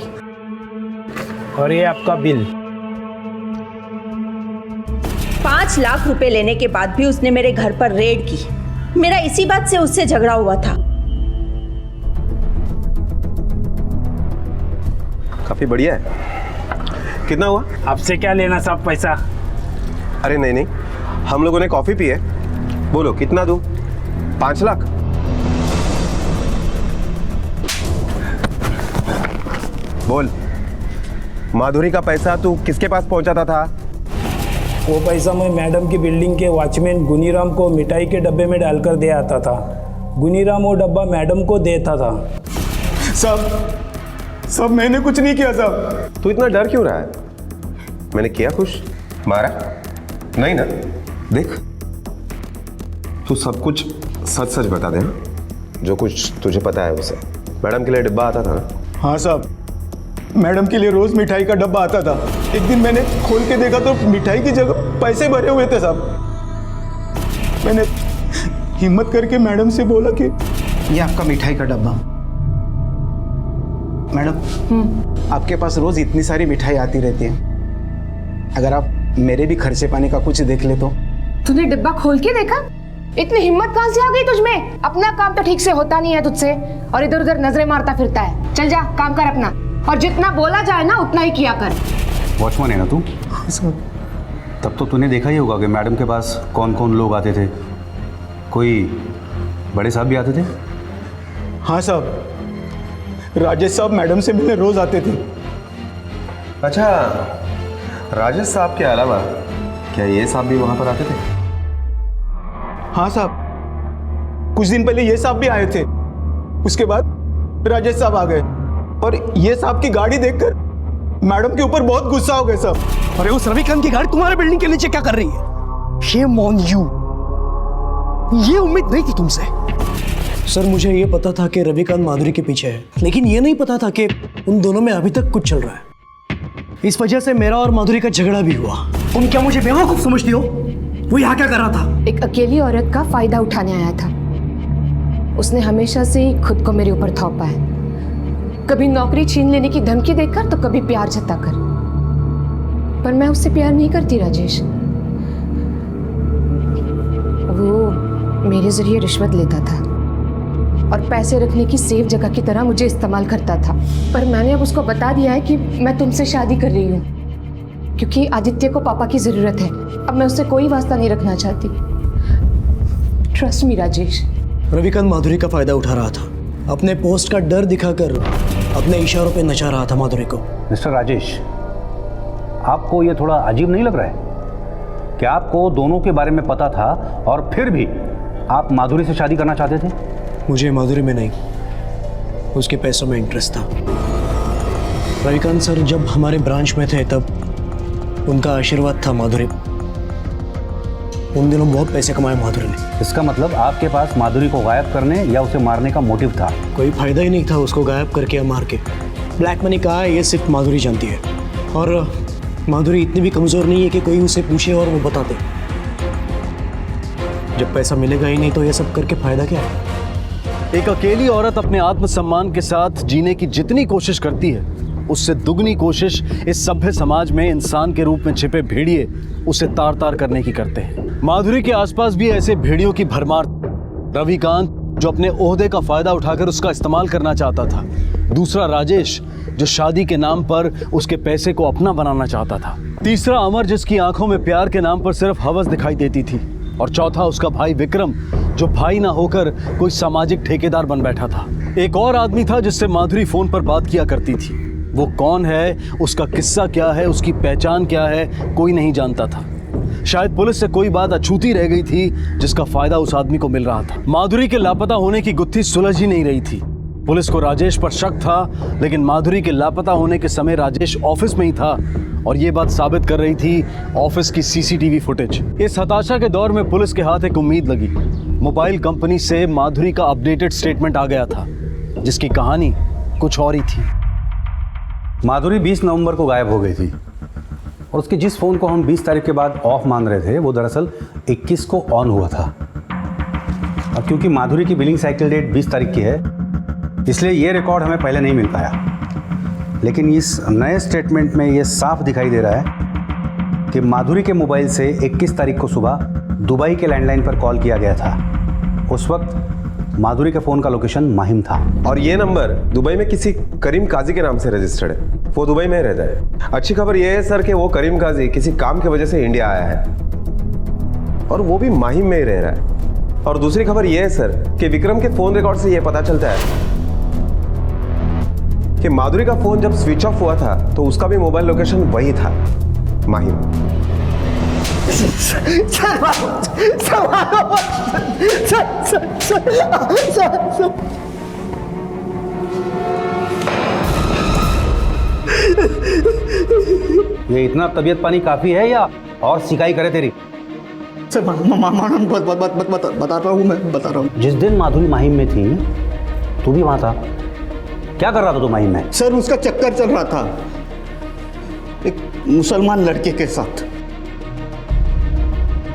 Speaker 12: और ये आपका बिल।
Speaker 22: 5 लाख रुपए लेने के बाद भी उसने मेरे घर पर रेड की। मेरा इसी बात से उससे झगड़ा हुआ था।
Speaker 19: काफी बढ़िया है। कितना हुआ?
Speaker 12: आपसे क्या लेना साहब पैसा?
Speaker 19: अरे नहीं नहीं, हम लोगों ने कॉफी पी है। बोलो कितना दूं? 5 लाख? बोल, माधुरी का पैसा तू किसके पास पहुंचाता था?
Speaker 12: वो पैसा मैं मैडम की बिल्डिंग के वॉचमैन गुनीराम को मिठाई के डब्बे में डालकर दे आता था। गुनीराम वो डब्बा मैडम को देता था।
Speaker 1: सब मैंने कुछ नहीं किया साहब।
Speaker 19: तू इतना डर क्यों रहा है? मैंने किया कुछ? मारा? नहीं ना? देख, तू सब कुछ सच सच बता दे। जो कुछ तुझे पता है उसे। मैडम के लिए डिब्बा आता था ना?
Speaker 1: हाँ साहब, मैडम के लिए रोज मिठाई का डब्बा आता था। एक दिन मैंने खोल के देखा तो मिठाई की जगह पैसे भरे हुए थे साहब। मैंने हिम्मत करके मैडम से बोला कि
Speaker 7: ये आपका मिठाई का डब्बा। मैडम, आपके पास रोज इतनी सारी मिठाई आती रहती है, अगर आप मेरे भी खर्चे पानी का कुछ देख ले तो।
Speaker 16: तूने डिब्बा खोल के देखा? इतनी हिम्मत कहां से आ गई तुझमें? अपना काम तो ठीक से होता नहीं है तुझसे और इधर उधर नजरें मारता फिरता है। चल जा, काम कर अपना, और जितना बोला जाए ना उतना ही किया कर।
Speaker 20: वॉचमैन है ना तू? तब तो तूने देखा ही होगा कि मैडम के पास कौन कौन लोग आते थे। कोई बड़े साहब भी आते थे?
Speaker 1: हाँ साहब, राजेश साहब मैडम से मिलने रोज आते थे।
Speaker 19: अच्छा, राजेश साहब के अलावा क्या ये साहब भी वहां पर आते थे?
Speaker 1: हाँ साहब, कुछ दिन पहले ये साहब भी आए थे। उसके बाद राजेश साहब आ गए और ये साहब की गाड़ी देखकर मैडम के ऊपर बहुत गुस्सा हो गए साहब।
Speaker 10: अरे उस रविकांत की गाड़ी तुम्हारे बिल्डिंग के नीचे क्या कर रही है? Shame on you। ये उम्मीद नहीं थी तुमसे। सर, मुझे ये पता था कि रविकांत माधुरी के पीछे है, लेकिन ये नहीं पता था कि उन दोनों में अभी तक कुछ चल रहा है। इस वजह से मेरा और माधुरी का झगड़ा भी हुआ। तुम क्या मुझे बेवकूफ समझती हो? वो यहाँ क्या कर रहा था?
Speaker 16: एक अकेली औरत का फायदा उठाने आया था। उसने हमेशा से ही खुद को मेरे ऊपर थोपा है, कभी नौकरी छीन लेने की धमकी देकर तो कभी प्यार जताकर। पर मैं उससे प्यार नहीं करती राजेश। वो मेरे जरिए रिश्वत लेता था और पैसे रखने की सेफ जगह की तरह मुझे इस्तेमाल करता था। पर मैंने अब उसको बता दिया है कि मैं तुमसे शादी कर रही हूँ, क्योंकि आदित्य को पापा की जरूरत है। अब मैं उससे कोई वास्ता नहीं रखना चाहती। Trust me Rajesh.
Speaker 10: रविकांत माधुरी का फायदा उठा रहा था, अपने पोस्ट का डर दिखाकर अपने इशारों पे नचा रहा था माधुरी को।
Speaker 20: मिस्टर राजेश, आपको ये थोड़ा अजीब नहीं लग रहा है कि आपको दोनों के बारे में पता था और फिर भी आप माधुरी से शादी करना चाहते थे?
Speaker 10: मुझे माधुरी में नहीं, उसके पैसों में इंटरेस्ट था। रविकांत सर जब हमारे ब्रांच में थे तब उनका आशीर्वाद था माधुरी। उन दिनों बहुत पैसे कमाए माधुरी ने।
Speaker 20: इसका मतलब आपके पास माधुरी को गायब करने या उसे मारने का मोटिव था?
Speaker 10: कोई फायदा ही नहीं था उसको गायब करके या मार के। ब्लैक मनी कहा है ये सिर्फ माधुरी जानती है, और माधुरी इतनी भी कमज़ोर नहीं है कि कोई उसे पूछे और वो बता दे। जब पैसा मिलेगा ही नहीं तो ये सब करके फायदा क्या है?
Speaker 3: एक अकेली औरत अपने आत्मसम्मान के साथ जीने की जितनी कोशिश करती है, उससे दुगनी कोशिश इस सभ्य समाज में इंसान के रूप में छिपे भेड़िए उसे तार तार करने की करते हैं। माधुरी के आसपास भी ऐसे भेड़ियों की भरमार। रविकांत जो अपने ओहदे का फायदा उठाकर उसका इस्तेमाल करना चाहता था, दूसरा राजेश जो शादी के नाम पर उसके पैसे को अपना बनाना चाहता था, तीसरा अमर जिसकी आंखों में प्यार के नाम पर सिर्फ हवस दिखाई देती थी, और चौथा उसका भाई विक्रम जो भाई ना होकर कोई सामाजिक ठेकेदार बन बैठा था। एक और आदमी था जिससे माधुरी फोन पर बात किया करती थी। वो कौन है, उसका किस्सा क्या है, उसकी पहचान क्या है, कोई नहीं जानता था। शायद पुलिस से कोई बात अछूती रह गई थी जिसका फायदा उस आदमी को मिल रहा था। माधुरी के लापता होने की गुत्थी सुलझ ही नहीं रही थी। पुलिस को राजेश पर शक था, लेकिन माधुरी के लापता होने के समय राजेश ऑफिस में ही था और ये बात साबित कर रही थी ऑफिस की सीसीटीवी फुटेज। इस हताशा के दौर में पुलिस के हाथ एक उम्मीद लगी। मोबाइल कंपनी से माधुरी का अपडेटेड स्टेटमेंट आ गया था, जिसकी कहानी कुछ और ही थी।
Speaker 20: माधुरी 20 नवंबर को गायब हो गई थी और उसके जिस फ़ोन को हम 20 तारीख के बाद ऑफ मान रहे थे वो दरअसल 21 को ऑन हुआ था। और क्योंकि माधुरी की बिलिंग साइकिल डेट 20 तारीख की है, इसलिए ये रिकॉर्ड हमें पहले नहीं मिल पाया। लेकिन इस नए स्टेटमेंट में ये साफ दिखाई दे रहा है कि माधुरी के मोबाइल से 21 तारीख को सुबह दुबई के लैंडलाइन पर कॉल किया गया था। उस वक्त माधुरी के फ़ोन का लोकेशन माहिम था।
Speaker 19: और ये नंबर दुबई में किसी करीम काजी के नाम से रजिस्टर्ड है। वो दुबई में रहता है। अच्छी खबर यह है सर कि वो करीम काजी किसी काम की वजह से इंडिया आया है और वो भी माहिम में ही रह रहा है। और दूसरी खबर यह है सर कि विक्रम के फोन रिकॉर्ड से यह पता चलता है कि माधुरी का फोन जब स्विच ऑफ हुआ था तो उसका भी मोबाइल लोकेशन वही था, माहिम।
Speaker 20: ये इतना तबीयत पानी काफी है या और सिकाई करे तेरी?
Speaker 13: सर बता रहा हूँ, मैं बता रहा हूँ।
Speaker 20: जिस दिन माधुरी माहिम में थी तू भी वहां था। क्या कर रहा था तू माहिम में?
Speaker 13: सर उसका चक्कर चल रहा था एक मुसलमान लड़के के साथ।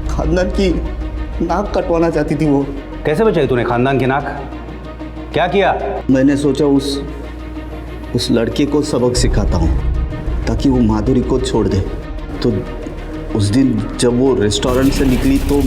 Speaker 13: खानदान की नाक कटवाना चाहती थी वो।
Speaker 20: कैसे बचाई तूने खानदान की नाक? क्या किया?
Speaker 13: मैंने सोचा उस लड़के को सबक सिखाता हूँ ताकि वो माधुरी को छोड़ दे। तो उस दिन जब वो रेस्टोरेंट से निकली तो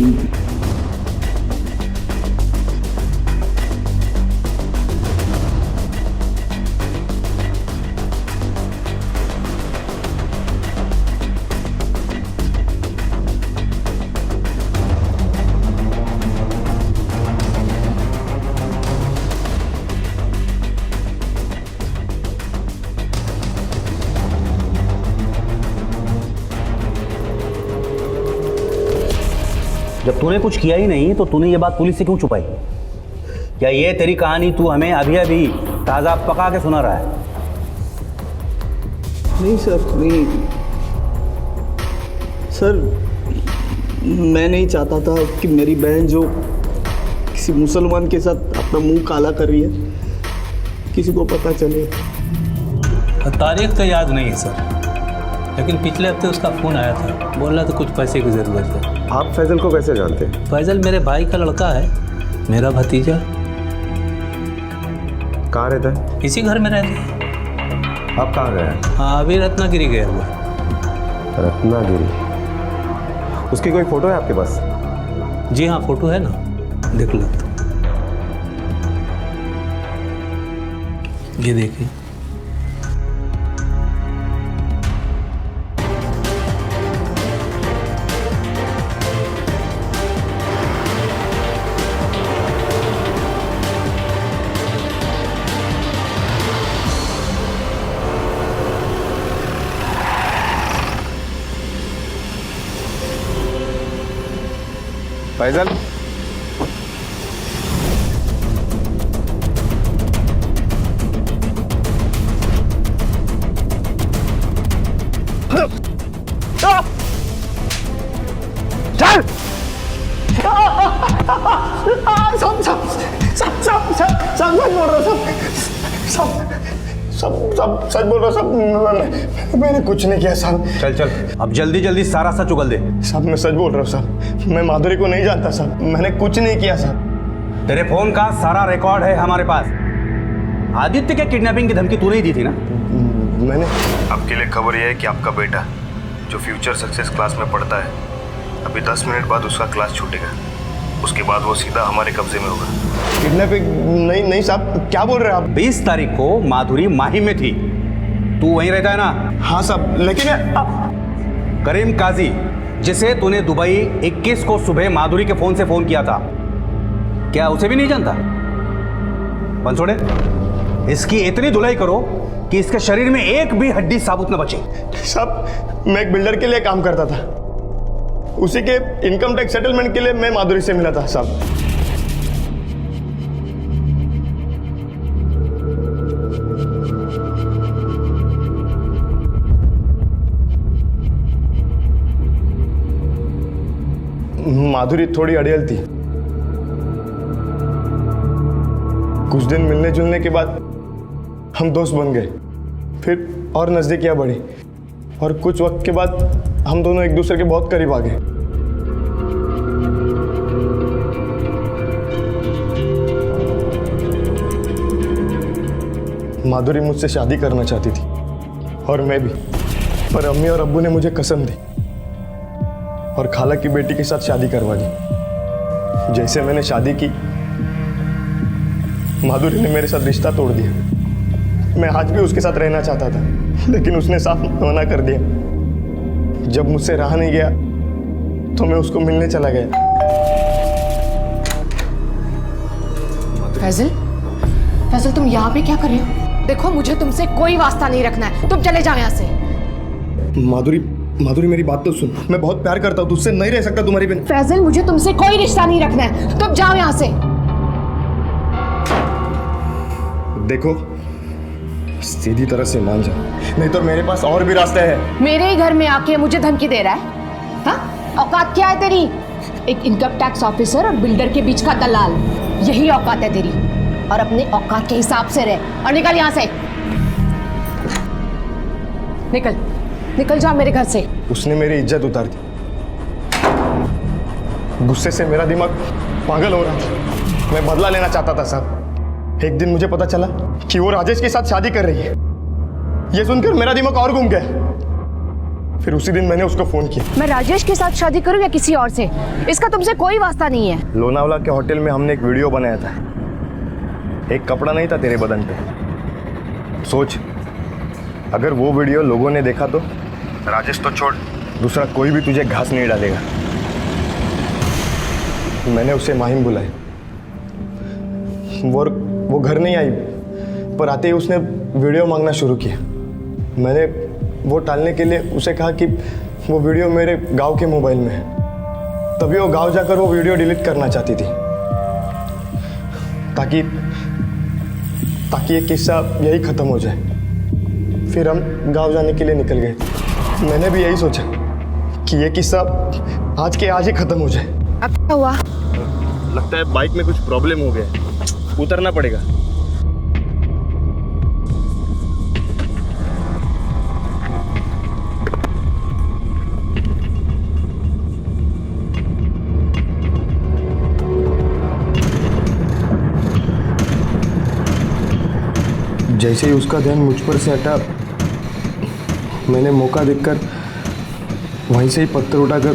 Speaker 20: जब तूने कुछ किया ही नहीं तो तूने ये बात पुलिस से क्यों छुपाई? क्या ये तेरी कहानी तू हमें अभी अभी ताज़ा पका के सुना रहा है?
Speaker 13: नहीं सर, नहीं सर, मैं नहीं चाहता था कि मेरी बहन जो किसी मुसलमान के साथ अपना मुंह काला कर रही है किसी को पता चले।
Speaker 5: तारीख तो याद नहीं है सर, लेकिन पिछले हफ्ते उसका फ़ोन आया था, बोल रहा था कुछ पैसे की ज़रूरत है।
Speaker 19: आप फैजल को कैसे जानते हैं?
Speaker 5: फैजल मेरे भाई का लड़का है, मेरा भतीजा।
Speaker 19: कहाँ रहता है?
Speaker 5: इसी घर में रहते हैं।
Speaker 19: आप कहाँ गए हैं?
Speaker 5: हाँ, अभी रत्नागिरी गया हुआ।
Speaker 19: रत्नागिरी? उसकी कोई फोटो है आपके पास?
Speaker 5: जी हाँ, फोटो है ना, देख लो। ये देखिए।
Speaker 19: फैजल,
Speaker 1: चल। सब बोल रहा सच बोल रहा सब। मैंने कुछ नहीं किया साहब।
Speaker 20: चल चल, अब जल्दी जल्दी सारा सच उगल दे।
Speaker 1: साहब मैं सच बोल रहा हूँ साहब, मैं माधुरी को नहीं जानता साहब, मैंने कुछ नहीं किया साहब।
Speaker 20: तेरे फोन का सारा रिकॉर्ड है हमारे पास। आदित्य के किडनैपिंग की धमकी तूने ही दी थी ना?
Speaker 1: मैंने।
Speaker 9: आपके लिए खबर यह है कि आपका बेटा जो फ्यूचर सक्सेस क्लास में पढ़ता है, अभी 10 मिनट बाद उसका क्लास छूटेगा। उसके बाद वो सीधा हमारे कब्जे में होगा।
Speaker 1: किडनैपिंग? नहीं साहब, क्या बोल रहे हैं आप?
Speaker 20: 20 तारीख को माधुरी माहिम में थी, तू वहीं रहता है ना?
Speaker 1: हाँ साहब, लेकिन
Speaker 20: करीम काजी जिसे तूने दुबई 21 को सुबह माधुरी के फोन से फोन किया था, क्या उसे भी नहीं जानता? बनसोड़े, इसकी इतनी धुलाई करो कि इसके शरीर में एक भी हड्डी साबुत न बचे।
Speaker 2: साहब, मैं एक बिल्डर के लिए काम करता था, उसी के इनकम टैक्स सेटलमेंट के लिए मैं माधुरी से मिला था साहब। माधुरी थोड़ी अड़ियल थी। कुछ दिन मिलने जुलने के बाद हम दोस्त बन गए, फिर और नजदीकियां बढ़ी और कुछ वक्त के बाद हम दोनों एक दूसरे के बहुत करीब आ गए। माधुरी मुझसे शादी करना चाहती थी और मैं भी, पर अम्मी और अब्बू ने मुझे कसम दी और खाला की बेटी के साथ शादी करवा दी। जैसे मैंने शादी की, माधुरी ने मेरे साथ रिश्ता तोड़ दिया। मैं आज भी उसके साथ रहना चाहता था, लेकिन उसने साफ मना कर दिया। जब मुझसे रहा नहीं गया तो मैं उसको मिलने चला गया।
Speaker 16: फैजल, फैजल तुम यहाँ पे क्या कर रहे हो? देखो मुझे तुमसे कोई वास्ता नहीं रखना है, तुम चले जाओ यहाँ से।
Speaker 2: माधुरी मेरी बात तो सुन, मैं बहुत प्यार करता हूँ, तुझसे नहीं रह सकता तुम्हारी बिन।
Speaker 16: फैजल मुझे तुमसे कोई रिश्ता नहीं रखना है, तुम जाओ यहाँ से।
Speaker 2: देखो सीधी तरह से मान जा, नहीं तो मेरे पास और भी रास्ते हैं।
Speaker 16: मेरे ही घर में आके मुझे धमकी दे रहा है? हाँ, औकात क्या है तेरी? एक इनकम टैक्स ऑफिसर और बिल्डर के बीच का दलाल, यही औकात है तेरी। और अपने औकात के हिसाब से रह और निकल यहाँ से। निकल, निकल जा मेरे घर से।
Speaker 2: उसने मेरी इज्जत उतार दी। गुस्से से मेरा दिमाग पागल हो रहा था। मैं बदला लेना चाहता था साहब। एक दिन मुझे पता चला कि वो राजेश के साथ शादी कर रही है। ये सुनकर मेरा दिमाग और घूम गया। फिर उसी दिन मैंने उसको फोन किया।
Speaker 16: मैं राजेश के साथ शादी करूं या किसी और से, इसका तुमसे कोई वास्ता नहीं है।
Speaker 2: लोनावला के होटल में हमने एक वीडियो बनाया था। एक कपड़ा नहीं था तेरे बदन पे। सोच, अगर वो वीडियो लोगों ने देखा तो राजेश तो छोड़, दूसरा कोई भी तुझे घास नहीं डालेगा। मैंने उसे माहिम बुलाई। वो घर नहीं आई, पर आते ही उसने वीडियो मांगना शुरू किया। मैंने वो टालने के लिए उसे कहा कि वो वीडियो मेरे गांव के मोबाइल में है। तभी वो गांव जाकर वो वीडियो डिलीट करना चाहती थी, ताकि ये किस्सा यही ख़त्म हो जाए। फिर हम गांव जाने के लिए निकल गए। मैंने भी यही सोचा कि ये किस्सा आज के आज ही ख़त्म हो जाए।
Speaker 16: अब क्या हुआ?
Speaker 2: लगता है बाइक में कुछ प्रॉब्लम हो गया, उतरना पड़ेगा। जैसे ही उसका ध्यान मुझ पर से हटा, मैंने मौका देखकर वहीं से ही पत्थर उठाकर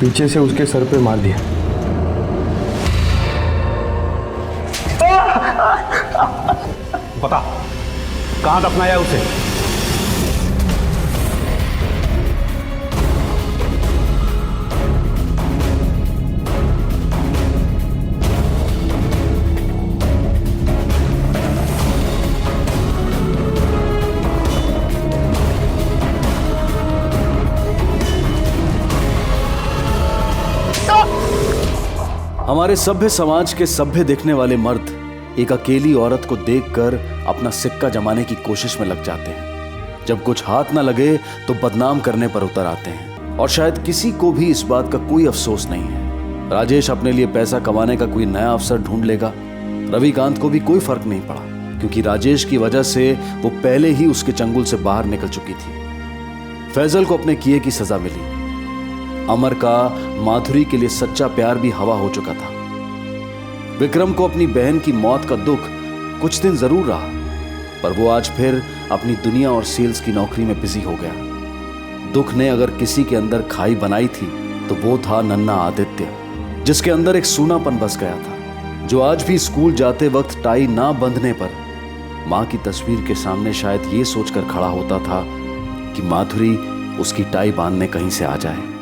Speaker 2: पीछे से उसके सर पे मार दिया।
Speaker 20: बता, कहां दफनाया उसे?
Speaker 3: हमारे सभ्य समाज के सभ्य देखने वाले मर्द एक अकेली औरत को देखकर अपना सिक्का जमाने की कोशिश में लग जाते हैं। जब कुछ हाथ ना लगे तो बदनाम करने पर उतर आते हैं, और शायद किसी को भी इस बात का कोई अफसोस नहीं है। राजेश अपने लिए पैसा कमाने का कोई नया अवसर ढूंढ लेगा। रविकांत को भी कोई फर्क नहीं पड़ा, क्योंकि राजेश की वजह से वो पहले ही उसके चंगुल से बाहर निकल चुकी थी। फैजल को अपने किए की सजा मिली। अमर का माधुरी के लिए सच्चा प्यार भी हवा हो चुका था। विक्रम को अपनी बहन की मौत का दुख कुछ दिन जरूर रहा, पर वो आज फिर अपनी दुनिया और सेल्स की नौकरी में बिजी हो गया। दुख ने अगर किसी के अंदर खाई बनाई थी तो वो था नन्हा आदित्य, जिसके अंदर एक सूनापन बस गया था, जो आज भी स्कूल जाते वक्त टाई ना बंधने पर मां की तस्वीर के सामने शायद ये सोचकर खड़ा होता था कि माधुरी उसकी टाई बांधने कहीं से आ जाए।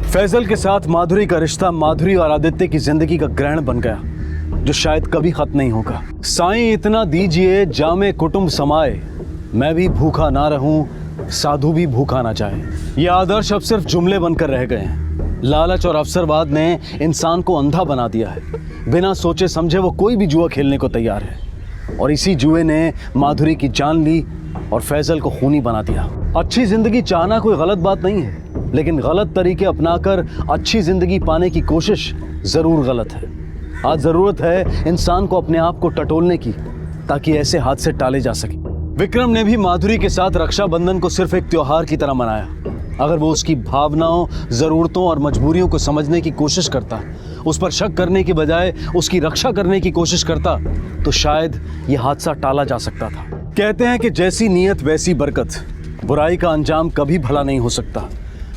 Speaker 3: फैजल के साथ माधुरी का रिश्ता माधुरी और आदित्य की जिंदगी का ग्रहण बन गया। जो शायद कभी खत्म नहीं होगा। साईं इतना दीजिए जामे कुटुंब समाए, मैं भी भूखा ना रहूं, साधु भी भूखा ना जाए। ये आदर्श अब सिर्फ जुमले बनकर रह गए हैं। लालच और अवसरवाद ने इंसान को अंधा बना दिया है। बिना सोचे समझे वो कोई भी जुआ खेलने को तैयार है, और इसी जुए ने माधुरी की जान ली और फैजल को खूनी बना दिया। अच्छी जिंदगी चाहना कोई गलत बात नहीं है, लेकिन गलत तरीके अपनाकर अच्छी जिंदगी पाने की कोशिश जरूर गलत है। आज जरूरत है इंसान को अपने आप को टटोलने की, ताकि ऐसे हादसे टाले जा सके। विक्रम ने भी माधुरी के साथ रक्षाबंधन को सिर्फ एक त्योहार की तरह मनाया। अगर वो उसकी भावनाओं, जरूरतों और मजबूरियों को समझने की कोशिश करता, उस पर शक करने के बजाय उसकी रक्षा करने की कोशिश करता, तो शायद ये हादसा टाला जा सकता था। कहते हैं कि जैसी नीयत वैसी बरकत। बुराई का अंजाम कभी भला नहीं हो सकता।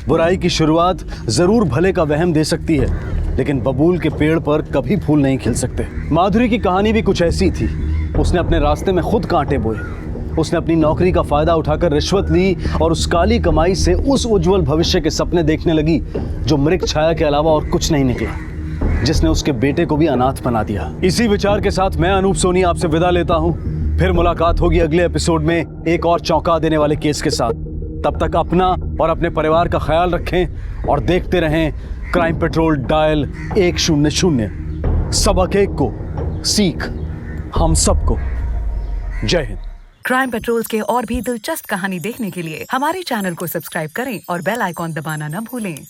Speaker 3: बुराई की शुरुआत जरूर भले का वहम दे सकती है, लेकिन बबूल के पेड़ पर कभी फूल नहीं खिल सकते। माधुरी की कहानी भी कुछ ऐसी थी। उसने अपने रास्ते में खुद कांटे बोए। उसने अपनी नौकरी का फायदा उठाकर रिश्वत ली और उस काली कमाई से उस उज्जवल भविष्य के सपने देखने लगी जो मृग छाया के अलावा और कुछ नहीं निकला, जिसने उसके बेटे को भी अनाथ बना दिया। इसी विचार के साथ मैं अनूप सोनी आपसे विदा लेता हूं। फिर मुलाकात होगी अगले एपिसोड में एक और चौंका देने वाले केस के साथ। तब तक अपना और अपने परिवार का ख्याल रखें और देखते रहें क्राइम पेट्रोल डायल 100। सबक एक को, सीख हम सबको। जय हिंद।
Speaker 4: क्राइम पेट्रोल के और भी दिलचस्प कहानी देखने के लिए हमारे चैनल को सब्सक्राइब करें और बेल आइकॉन दबाना न भूलें।